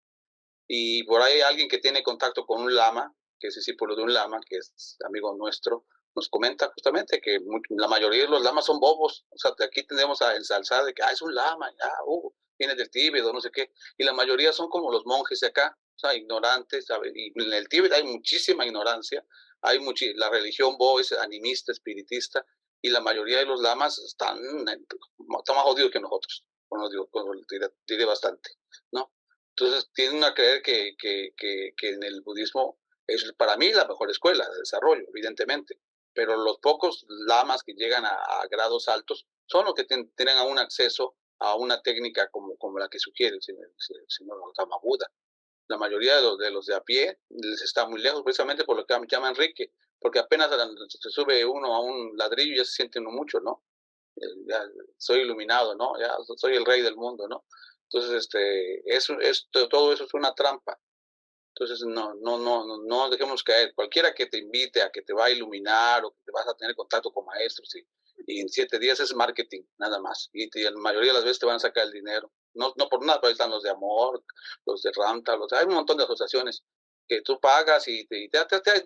Y por ahí alguien que tiene contacto con un lama, que es discípulo de un lama, que es amigo nuestro, nos comenta justamente que la mayoría de los lamas son bobos. O sea, de aquí tendemos a ensalzar de que es un lama, viene del Tíbet o no sé qué. Y la mayoría son como los monjes de acá, o sea, ignorantes. ¿Sabe? Y en el Tíbet hay muchísima ignorancia. La religión Bo es animista, espiritista, y la mayoría de los lamas están más jodidos que nosotros. Bueno, diré bastante, ¿no? Entonces tienden a creer que en el budismo es para mí la mejor escuela de desarrollo, evidentemente, pero los pocos lamas que llegan a grados altos son los que tienen aún acceso a una técnica como la que sugiere el señor Gautama Buda. La mayoría de los de a pie les está muy lejos, precisamente por lo que llama Enrique, porque apenas se sube uno a un ladrillo ya se siente uno mucho, ¿no? Ya soy iluminado, ¿no? Ya soy el rey del mundo, ¿no? Entonces, todo eso es una trampa. Entonces, no dejemos caer. Cualquiera que te invite a que te va a iluminar o que te vas a tener contacto con maestros y en 7 días es marketing, nada más. Y la mayoría de las veces te van a sacar el dinero. No por nada, pero ahí están los de Amor, los de Ramta, hay un montón de asociaciones que tú pagas y te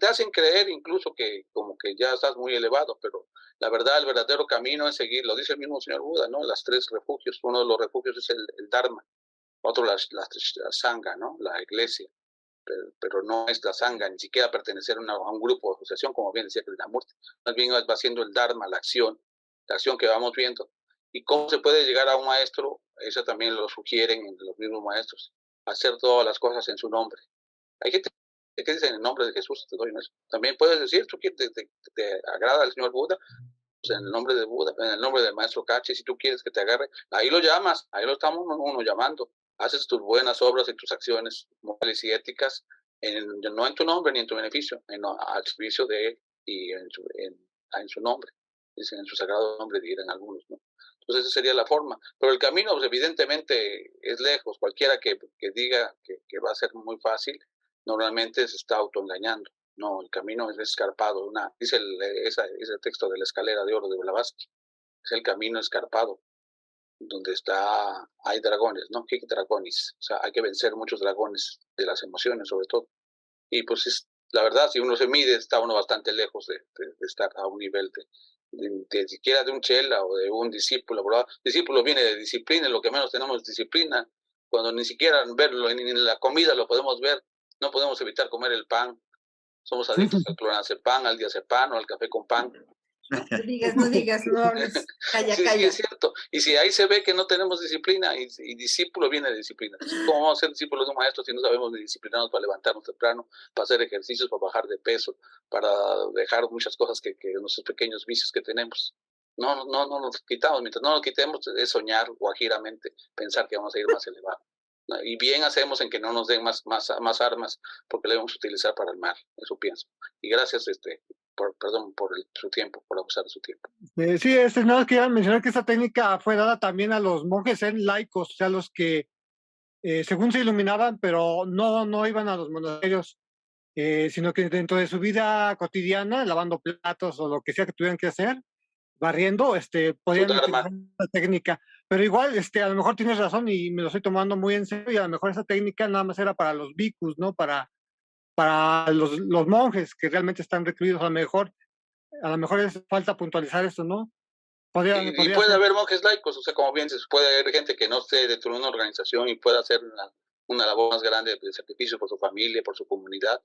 hacen creer incluso que como que ya estás muy elevado, pero la verdad, el verdadero camino es seguir, lo dice el mismo señor Buda, ¿no? Las 3 refugios, uno de los refugios es el Dharma, otro la Sangha, ¿no? La iglesia, pero no es la Sangha, ni siquiera pertenecer a un grupo de asociación, como bien decía Krishnamurti, más bien va siendo el Dharma, la acción que vamos viendo. ¿Y cómo se puede llegar a un maestro? Eso también lo sugieren los mismos maestros, hacer todas las cosas en su nombre. Hay gente que dice en el nombre de Jesús te doy eso. También puedes decir, tú quieres, te agrada al señor Buda, pues en el nombre de Buda, en el nombre del maestro Kachi, si tú quieres que te agarre, ahí lo llamas, ahí lo estamos uno llamando. Haces tus buenas obras y tus acciones morales y éticas, no en tu nombre ni en tu beneficio, al servicio de él y en su nombre, dicen en su sagrado nombre, dirán algunos, ¿no? Entonces esa sería la forma. Pero el camino, pues, evidentemente, es lejos. Cualquiera que diga que va a ser muy fácil, normalmente se está autoengañando. No, el camino es escarpado. Dice ese texto de la escalera de oro de Blavatsky. Es el camino escarpado, donde hay dragones, ¿no? ¿Qué dragones? O sea, hay que vencer muchos dragones de las emociones, sobre todo. Y pues la verdad, si uno se mide, está uno bastante lejos de estar a un nivel de siquiera de un chela o de un discípulo, ¿verdad? Discípulo viene de disciplina, lo que menos tenemos es disciplina, cuando ni siquiera verlo, ni en la comida lo podemos ver, no podemos evitar comer el pan, somos adictos al clonazepam, al diazepam o al café con pan. No digas, no hables, calla. Sí, es cierto. Y si ahí se ve que no tenemos disciplina y discípulo viene de disciplina. ¿Cómo vamos a ser discípulos de un maestro si no sabemos ni disciplinarnos para levantarnos temprano, para hacer ejercicios, para bajar de peso, para dejar muchas cosas que nuestros pequeños vicios que tenemos? No nos quitamos. Mientras no nos quitemos es soñar guajiramente, pensar que vamos a ir más elevado. Y bien hacemos en que no nos den más armas porque le vamos a utilizar para el mal. Eso pienso. Y gracias, perdón por su tiempo, por abusar de su tiempo. Sí, nada más quería mencionar que esta técnica fue dada también a los monjes laicos, o sea, los que según se iluminaban, pero no iban a los monasterios, sino que dentro de su vida cotidiana, lavando platos o lo que sea que tuvieran que hacer, barriendo, podían utilizar esta técnica. Pero igual, a lo mejor tienes razón y me lo estoy tomando muy en serio y a lo mejor esa técnica nada más era para los bhikkhus, ¿no? Para los monjes que realmente están recluidos, a lo mejor es falta puntualizar esto, ¿no? Y puede haber monjes laicos, o sea, como bien dices, puede haber gente que no esté dentro de una organización y pueda hacer una labor más grande de sacrificio por su familia, por su comunidad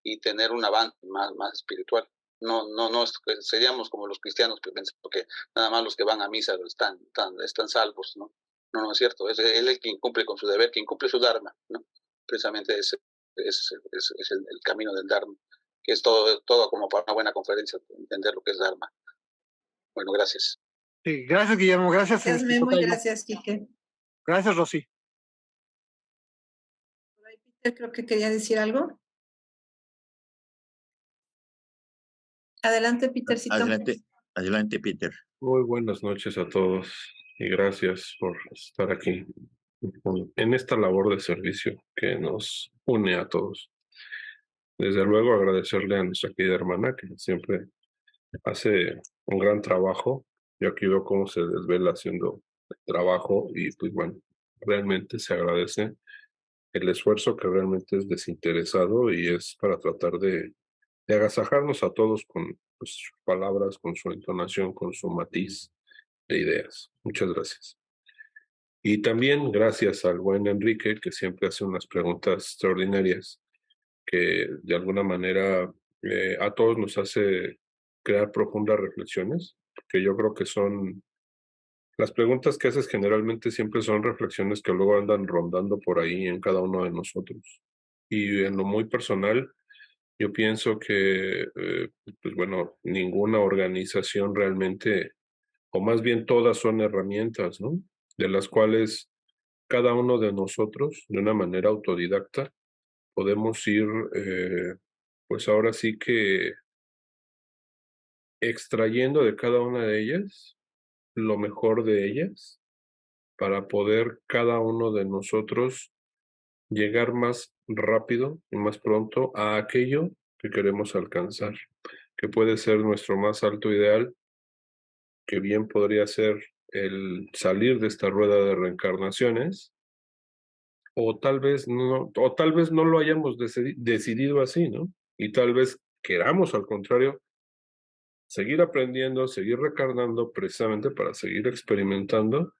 y tener un avance más espiritual. No seríamos como los cristianos que piensan que nada más los que van a misa están salvos, ¿no? No es cierto, es él el quien cumple con su deber, quien cumple su dharma, ¿no? Precisamente es el camino del dharma, que es todo como para una buena conferencia, entender lo que es dharma. Bueno, gracias. Sí, gracias, Guillermo. Gracias. Gracias, Memo, y gracias, Quique. Gracias, Rosy. Peter, creo que quería decir algo. Adelante, Petercito. Adelante, Peter. Muy buenas noches a todos y gracias por estar aquí en esta labor de servicio que nos une a todos. Desde luego agradecerle a nuestra querida hermana que siempre hace un gran trabajo. Yo aquí veo cómo se desvela haciendo el trabajo y pues bueno, realmente se agradece el esfuerzo que realmente es desinteresado y es para tratar de agasajarnos a todos con pues, sus palabras, con su entonación, con su matiz de ideas. Muchas gracias. Y también gracias al buen Enrique, que siempre hace unas preguntas extraordinarias, que de alguna manera a todos nos hace crear profundas reflexiones, que yo creo que son las preguntas que haces generalmente siempre son reflexiones que luego andan rondando por ahí en cada uno de nosotros. Y en lo muy personal, yo pienso que, pues bueno, ninguna organización realmente, o más bien todas son herramientas, ¿no? De las cuales cada uno de nosotros, de una manera autodidacta, podemos ir, pues ahora sí que extrayendo de cada una de ellas lo mejor de ellas para poder cada uno de nosotros llegar más rápido y más pronto a aquello que queremos alcanzar, que puede ser nuestro más alto ideal, que bien podría ser el salir de esta rueda de reencarnaciones, o tal vez no lo hayamos decidido así, ¿no? Y tal vez queramos, al contrario, seguir aprendiendo, seguir reencarnando precisamente para seguir experimentando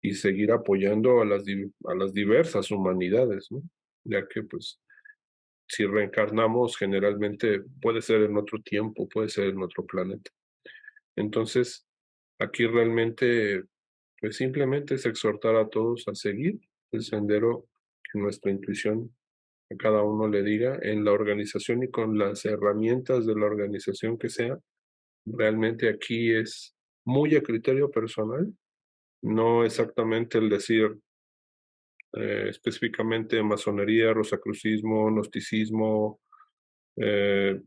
y seguir apoyando a las diversas humanidades, ¿no? Ya que, pues, si reencarnamos, generalmente puede ser en otro tiempo, puede ser en otro planeta. Entonces, aquí realmente, pues simplemente es exhortar a todos a seguir el sendero que nuestra intuición a cada uno le diga en la organización y con las herramientas de la organización que sea. Realmente aquí es muy a criterio personal, no exactamente el decir específicamente masonería, rosacrucismo, gnosticismo,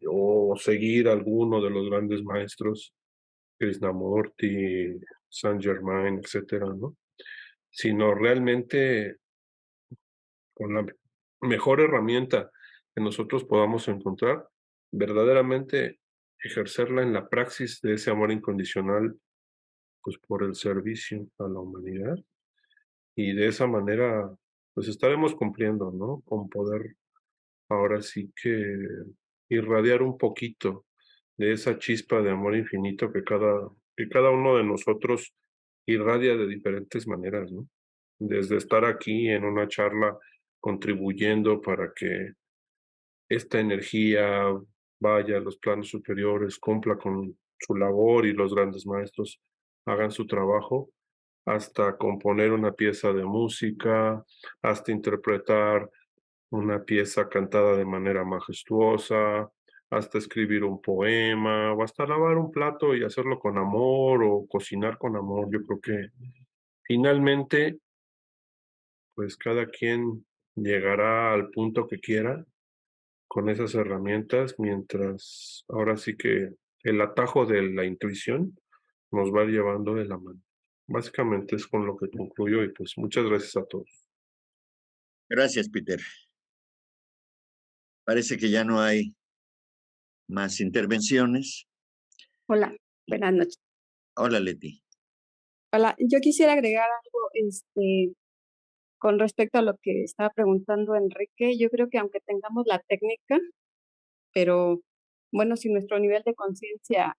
o seguir alguno de los grandes maestros, Krishnamurti, Saint Germain, etcétera, ¿no? Sino realmente con la mejor herramienta que nosotros podamos encontrar, verdaderamente ejercerla en la praxis de ese amor incondicional, pues por el servicio a la humanidad. Y de esa manera, pues estaremos cumpliendo, ¿no? Con poder ahora sí que irradiar un poquito de esa chispa de amor infinito que cada uno de nosotros irradia de diferentes maneras, ¿no? Desde estar aquí en una charla contribuyendo para que esta energía vaya a los planos superiores, cumpla con su labor y los grandes maestros hagan su trabajo, hasta componer una pieza de música, hasta interpretar una pieza cantada de manera majestuosa, hasta escribir un poema, o hasta lavar un plato y hacerlo con amor o cocinar con amor. Yo creo que finalmente, pues cada quien llegará al punto que quiera con esas herramientas, mientras ahora sí que el atajo de la intuición nos va llevando de la mano. Básicamente es con lo que concluyo y pues muchas gracias a todos. Gracias, Peter. Parece que ya no hay más intervenciones. Hola, buenas noches. Hola, Leti. Hola, yo quisiera agregar algo, con respecto a lo que estaba preguntando Enrique. Yo creo que aunque tengamos la técnica, pero bueno, si nuestro nivel de conciencia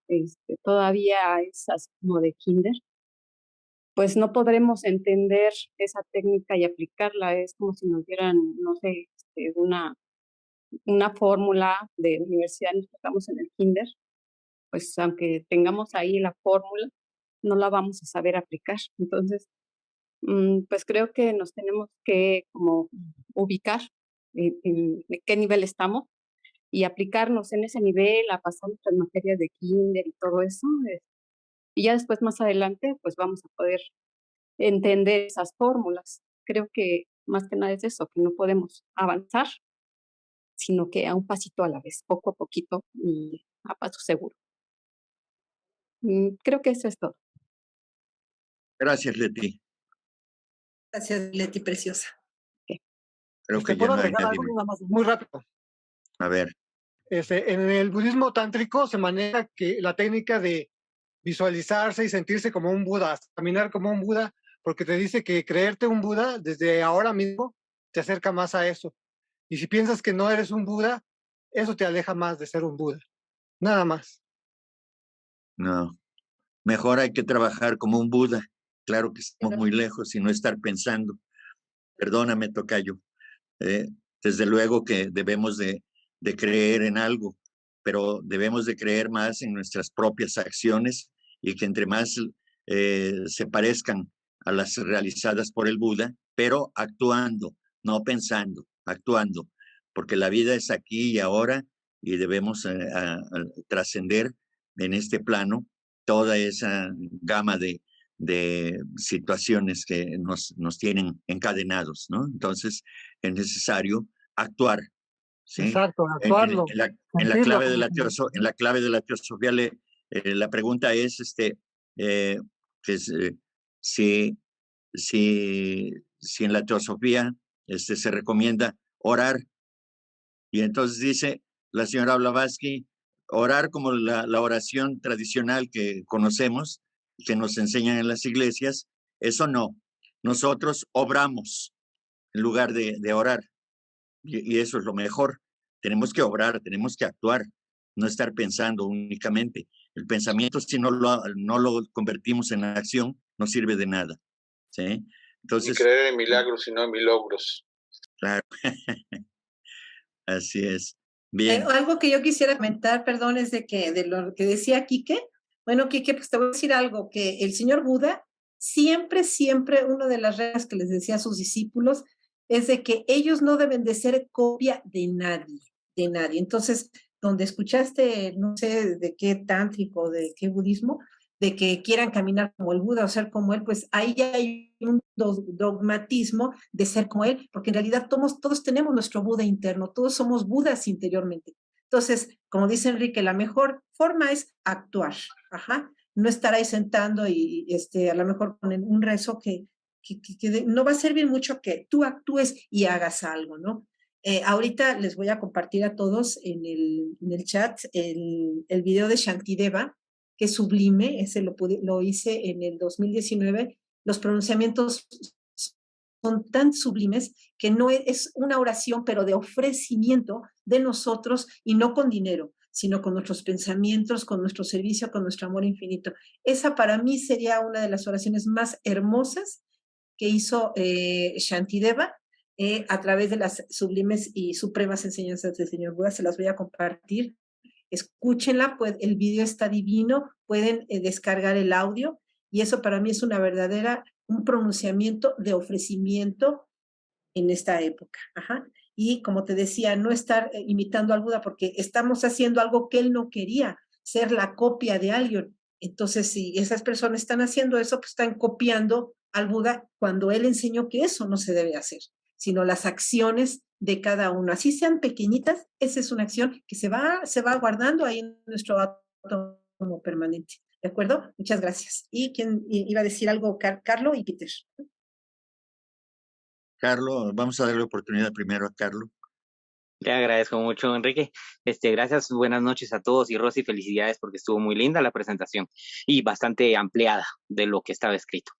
todavía es así como de kinder, pues no podremos entender esa técnica y aplicarla. Es como si nos dieran, no sé, una fórmula de universidad, nos tocamos en el kinder, pues aunque tengamos ahí la fórmula, no la vamos a saber aplicar. Entonces, pues creo que nos tenemos que como ubicar en qué nivel estamos y aplicarnos en ese nivel, a pasar nuestras materias de kinder y todo eso. Y ya después, más adelante, pues vamos a poder entender esas fórmulas. Creo que más que nada es eso, que no podemos avanzar, sino que a un pasito a la vez, poco a poquito y a paso seguro. Creo que eso es todo. Gracias, Leti. Gracias, Leti, preciosa. Creo que ya ¿Puedo no hay agregar nadie. algo nada más? Muy rápido. A ver, En el budismo tántrico se maneja que la técnica de visualizarse y sentirse como un Buda, caminar como un Buda, porque te dice que creerte un Buda desde ahora mismo te acerca más a eso. Y si piensas que no eres un Buda, eso te aleja más de ser un Buda. Nada más. no. Mejor hay que trabajar como un Buda. Claro que estamos muy lejos y no estar pensando. Perdóname, tocayo. Desde luego que debemos de creer en algo, pero debemos de creer más en nuestras propias acciones y que entre más se parezcan a las realizadas por el Buda, pero actuando, no pensando, actuando, porque la vida es aquí y ahora y debemos trascender en este plano toda esa gama de situaciones que nos tienen encadenados, ¿no? Entonces, es necesario actuar, ¿sí? Exacto, actuarlo. En la clave de la teosofía, la pregunta es, si, si en la teosofía se recomienda orar, y entonces dice la señora Blavatsky, orar como la oración tradicional que conocemos, que nos enseñan en las iglesias, eso no. Nosotros obramos en lugar de orar. Y eso es lo mejor. Tenemos que obrar, tenemos que actuar, no estar pensando únicamente. El pensamiento, si no lo convertimos en acción, no sirve de nada. ¿Sí? Entonces, ni creer en milagros, sino en milagros. Claro. Así es. Bien. Algo que yo quisiera comentar, perdón, es de lo que decía Quique. Bueno, Quique, pues te voy a decir algo, que el señor Buda siempre, una de las reglas que les decía a sus discípulos es de que ellos no deben de ser copia de nadie, de nadie. Entonces, donde escuchaste, no sé de qué tántrico, de qué budismo, de que quieran caminar como el Buda o ser como él, pues ahí ya hay un dogmatismo de ser como él, porque en realidad todos tenemos nuestro Buda interno, todos somos Budas interiormente. Entonces, como dice Enrique, la mejor forma es actuar, ajá, no estar ahí sentando y a lo mejor con un rezo que no va a servir mucho que tú actúes y hagas algo, ¿no? Ahorita les voy a compartir a todos en el chat el video de Shantideva, que es sublime, ese lo hice en el 2019. Los pronunciamientos son tan sublimes que no es una oración, pero de ofrecimiento de nosotros y no con dinero, sino con nuestros pensamientos, con nuestro servicio, con nuestro amor infinito. Esa para mí sería una de las oraciones más hermosas que hizo Shantideva a través de las sublimes y supremas enseñanzas del señor Buda. Se las voy a compartir. Escúchenla, pues el video está divino, pueden descargar el audio y eso para mí es un pronunciamiento de ofrecimiento en esta época. Ajá. Y como te decía, no estar imitando al Buda porque estamos haciendo algo que él no quería, ser la copia de alguien. Entonces, si esas personas están haciendo eso, pues están copiando al Buda cuando él enseñó que eso no se debe hacer, sino las acciones de cada uno. Así sean pequeñitas, esa es una acción que se va guardando ahí en nuestro átomo permanente. ¿De acuerdo? Muchas gracias. ¿Y quién iba a decir algo? Carlo y Peter. Carlos, vamos a darle oportunidad primero a Carlos. Te agradezco mucho, Enrique. Gracias, buenas noches a todos y Rosy, felicidades porque estuvo muy linda la presentación y bastante ampliada de lo que estaba escrito.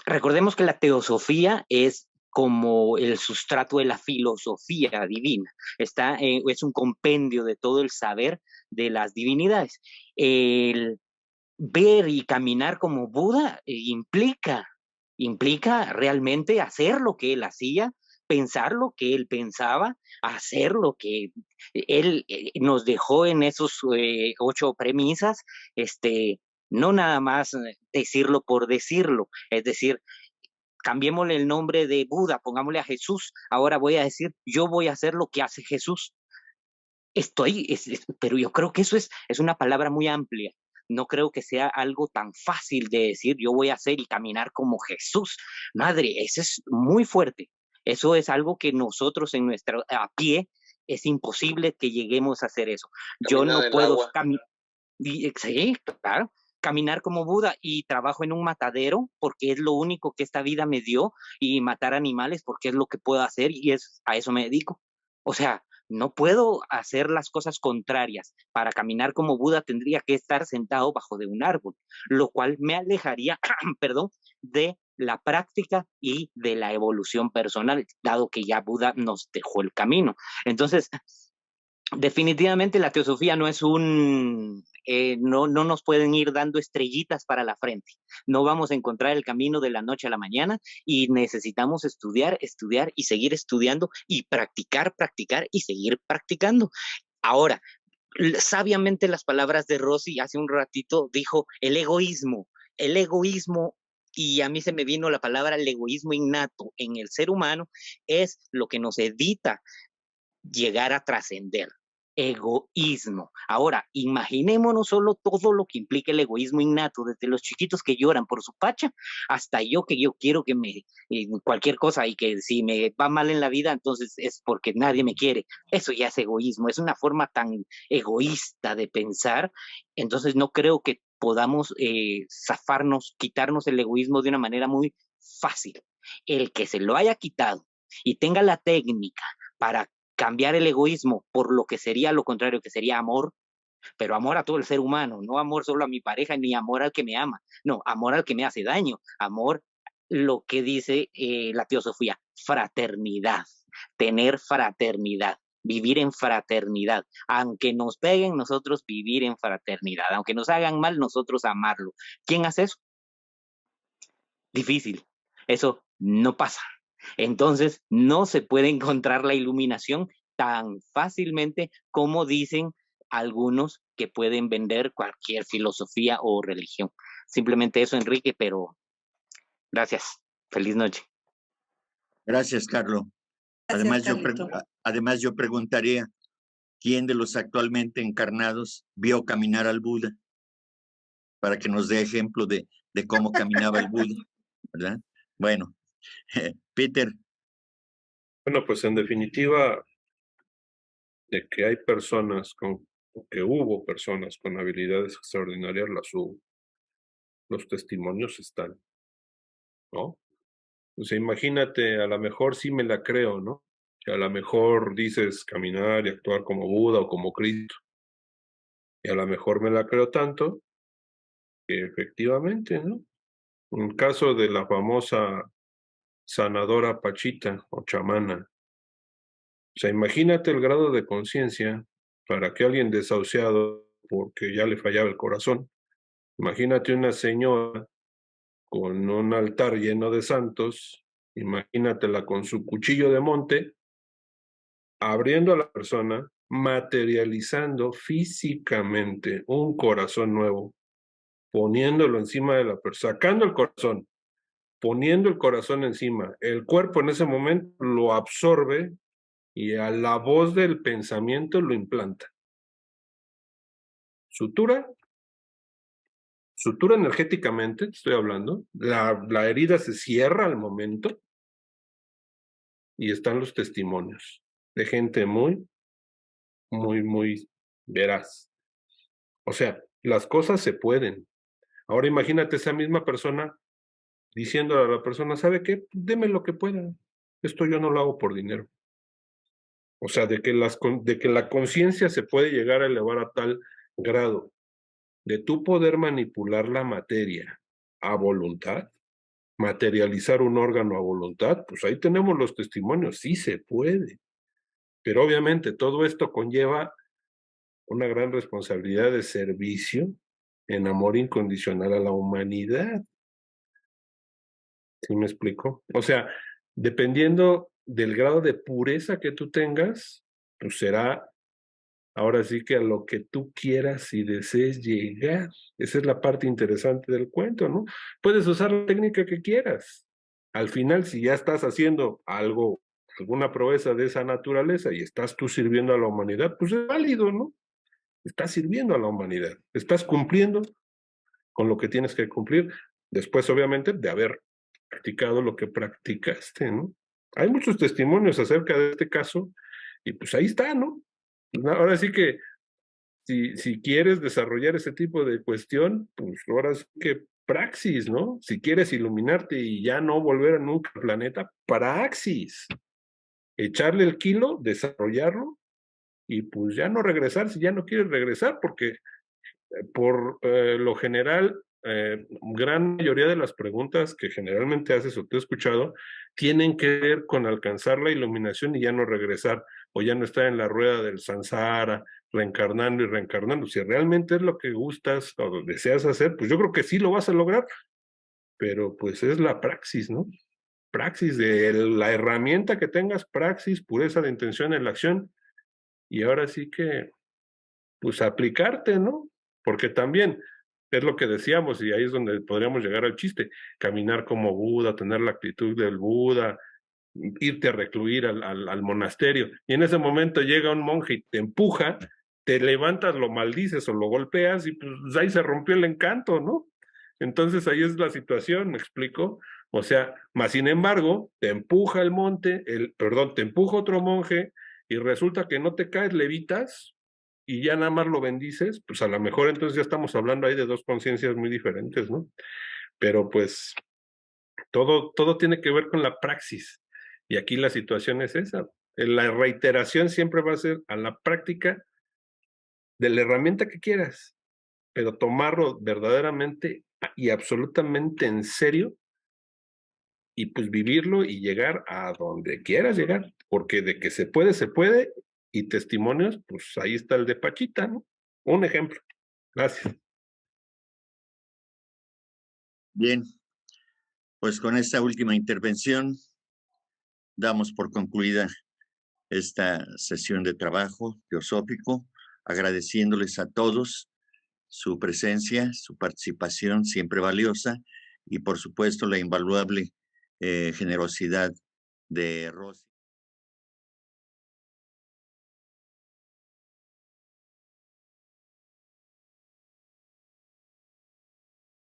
Recordemos que la teosofía es como el sustrato de la filosofía divina. Es un compendio de todo el saber de las divinidades. El ver y caminar como Buda implica realmente hacer lo que él hacía, pensar lo que él pensaba, hacer lo que él nos dejó en esos 8 premisas, no nada más decirlo por decirlo, es decir, cambiémosle el nombre de Buda, pongámosle a Jesús, ahora voy a decir, yo voy a hacer lo que hace Jesús. Pero yo creo que eso es una palabra muy amplia. No creo que sea algo tan fácil de decir, yo voy a hacer y caminar como Jesús. Madre, eso es muy fuerte. Eso es algo que nosotros a pie es imposible que lleguemos a hacer eso. Yo no puedo caminar. Sí, claro, caminar como Buda y trabajo en un matadero porque es lo único que esta vida me dio y matar animales porque es lo que puedo hacer y a eso me dedico. O sea, no puedo hacer las cosas contrarias. Para caminar como Buda tendría que estar sentado bajo de un árbol, lo cual me alejaría, perdón, de la práctica y de la evolución personal, dado que ya Buda nos dejó el camino. Entonces, definitivamente la teosofía no es no nos pueden ir dando estrellitas para la frente. No vamos a encontrar el camino de la noche a la mañana y necesitamos estudiar, estudiar y seguir estudiando y practicar, practicar y seguir practicando. Ahora, sabiamente las palabras de Rosy hace un ratito dijo el egoísmo, y a mí se me vino la palabra el egoísmo innato en el ser humano, es lo que nos evita llegar a trascender. Egoísmo. Ahora, imaginémonos solo todo lo que implica el egoísmo innato, desde los chiquitos que lloran por su pacha, hasta yo que yo quiero que cualquier cosa y que si me va mal en la vida, entonces es porque nadie me quiere. Eso ya es egoísmo, es una forma tan egoísta de pensar, entonces no creo que podamos quitarnos el egoísmo de una manera muy fácil. El que se lo haya quitado y tenga la técnica para cambiar el egoísmo por lo que sería lo contrario, que sería amor, pero amor a todo el ser humano, no amor solo a mi pareja, ni amor al que me ama, no, amor al que me hace daño, amor, lo que dice la teosofía, fraternidad, tener fraternidad, vivir en fraternidad, aunque nos peguen nosotros vivir en fraternidad, aunque nos hagan mal nosotros amarlo. ¿Quién hace eso? Difícil, eso no pasa. Entonces, no se puede encontrar la iluminación tan fácilmente como dicen algunos que pueden vender cualquier filosofía o religión. Simplemente eso, Enrique, pero gracias. Feliz noche. Gracias, Carlos. Además, yo preguntaría, ¿quién de los actualmente encarnados vio caminar al Buda? Para que nos dé ejemplo de cómo caminaba el Buda, ¿verdad? Bueno, Peter. Bueno, pues en definitiva, de que hay personas que hubo personas con habilidades extraordinarias, las hubo. Los testimonios están, ¿no? O sea, imagínate, a lo mejor sí me la creo, ¿no? Que a lo mejor dices caminar y actuar como Buda o como Cristo. Y a lo mejor me la creo tanto que efectivamente, ¿no? Un caso de la famosa sanadora Pachita o chamana. O sea, imagínate el grado de conciencia para que alguien desahuciado porque ya le fallaba el corazón. Imagínate una señora con un altar lleno de santos, imagínatela con su cuchillo de monte, abriendo a la persona, materializando físicamente un corazón nuevo, poniéndolo encima de la persona, sacando el corazón, poniendo el corazón encima. El cuerpo en ese momento lo absorbe y a la voz del pensamiento lo implanta. Sutura energéticamente, estoy hablando, la herida se cierra al momento y están los testimonios de gente muy, muy, muy veraz. O sea, las cosas se pueden. Ahora imagínate esa misma persona diciéndole a la persona, ¿sabe qué? Deme lo que pueda. esto yo no lo hago por dinero. O sea, de que la conciencia se puede llegar a elevar a tal grado de tú poder manipular la materia a voluntad, materializar un órgano a voluntad, pues ahí tenemos los testimonios, sí se puede. Pero obviamente todo esto conlleva una gran responsabilidad de servicio en amor incondicional a la humanidad. ¿Sí me explico? O sea, dependiendo del grado de pureza que tú tengas, pues será ahora sí que a lo que tú quieras y desees llegar. Esa es la parte interesante del cuento, ¿no? Puedes usar la técnica que quieras. Al final, si ya estás haciendo algo, alguna proeza de esa naturaleza y estás tú sirviendo a la humanidad, pues es válido, ¿no? Estás sirviendo a la humanidad. Estás cumpliendo con lo que tienes que cumplir. Después, obviamente, de haber practicado lo que practicaste, ¿no? Hay muchos testimonios acerca de este caso y pues ahí está, ¿no? Ahora sí que si quieres desarrollar ese tipo de cuestión, pues ahora sí que praxis, ¿no? Si quieres iluminarte y ya no volver a nunca al planeta, praxis. Echarle el kilo, desarrollarlo y pues ya no regresar si ya no quieres regresar, porque por lo general, gran mayoría de las preguntas que generalmente haces o te he escuchado tienen que ver con alcanzar la iluminación y ya no regresar, o ya no estar en la rueda del samsara, reencarnando y reencarnando. Si realmente es lo que gustas o deseas hacer, pues yo creo que sí lo vas a lograr, pero pues es la praxis, ¿no? Praxis de la herramienta que tengas, praxis, pureza de intención en la acción, y ahora sí que, pues aplicarte, ¿no? Porque también es lo que decíamos, y ahí es donde podríamos llegar al chiste, caminar como Buda, tener la actitud del Buda, irte a recluir al monasterio, y en ese momento llega un monje y te empuja, te levantas, lo maldices o lo golpeas, y pues ahí se rompió el encanto, ¿no? Entonces ahí es la situación, ¿me explico? O sea, más sin embargo, te empuja el monte, te empuja otro monje, y resulta que no te caes, levitas, y ya nada más lo bendices, pues a lo mejor entonces ya estamos hablando ahí de dos conciencias muy diferentes, ¿no? Pero pues todo tiene que ver con la praxis. Y aquí la situación es esa. La reiteración siempre va a ser a la práctica de la herramienta que quieras, pero tomarlo verdaderamente y absolutamente en serio y pues vivirlo y llegar a donde quieras llegar, porque de que se puede, y testimonios, pues ahí está el de Pachita, ¿no? Un ejemplo. Gracias. Bien, pues con esta última intervención damos por concluida esta sesión de trabajo teosófico, agradeciéndoles a todos su presencia, su participación siempre valiosa y por supuesto la invaluable generosidad de Rosy.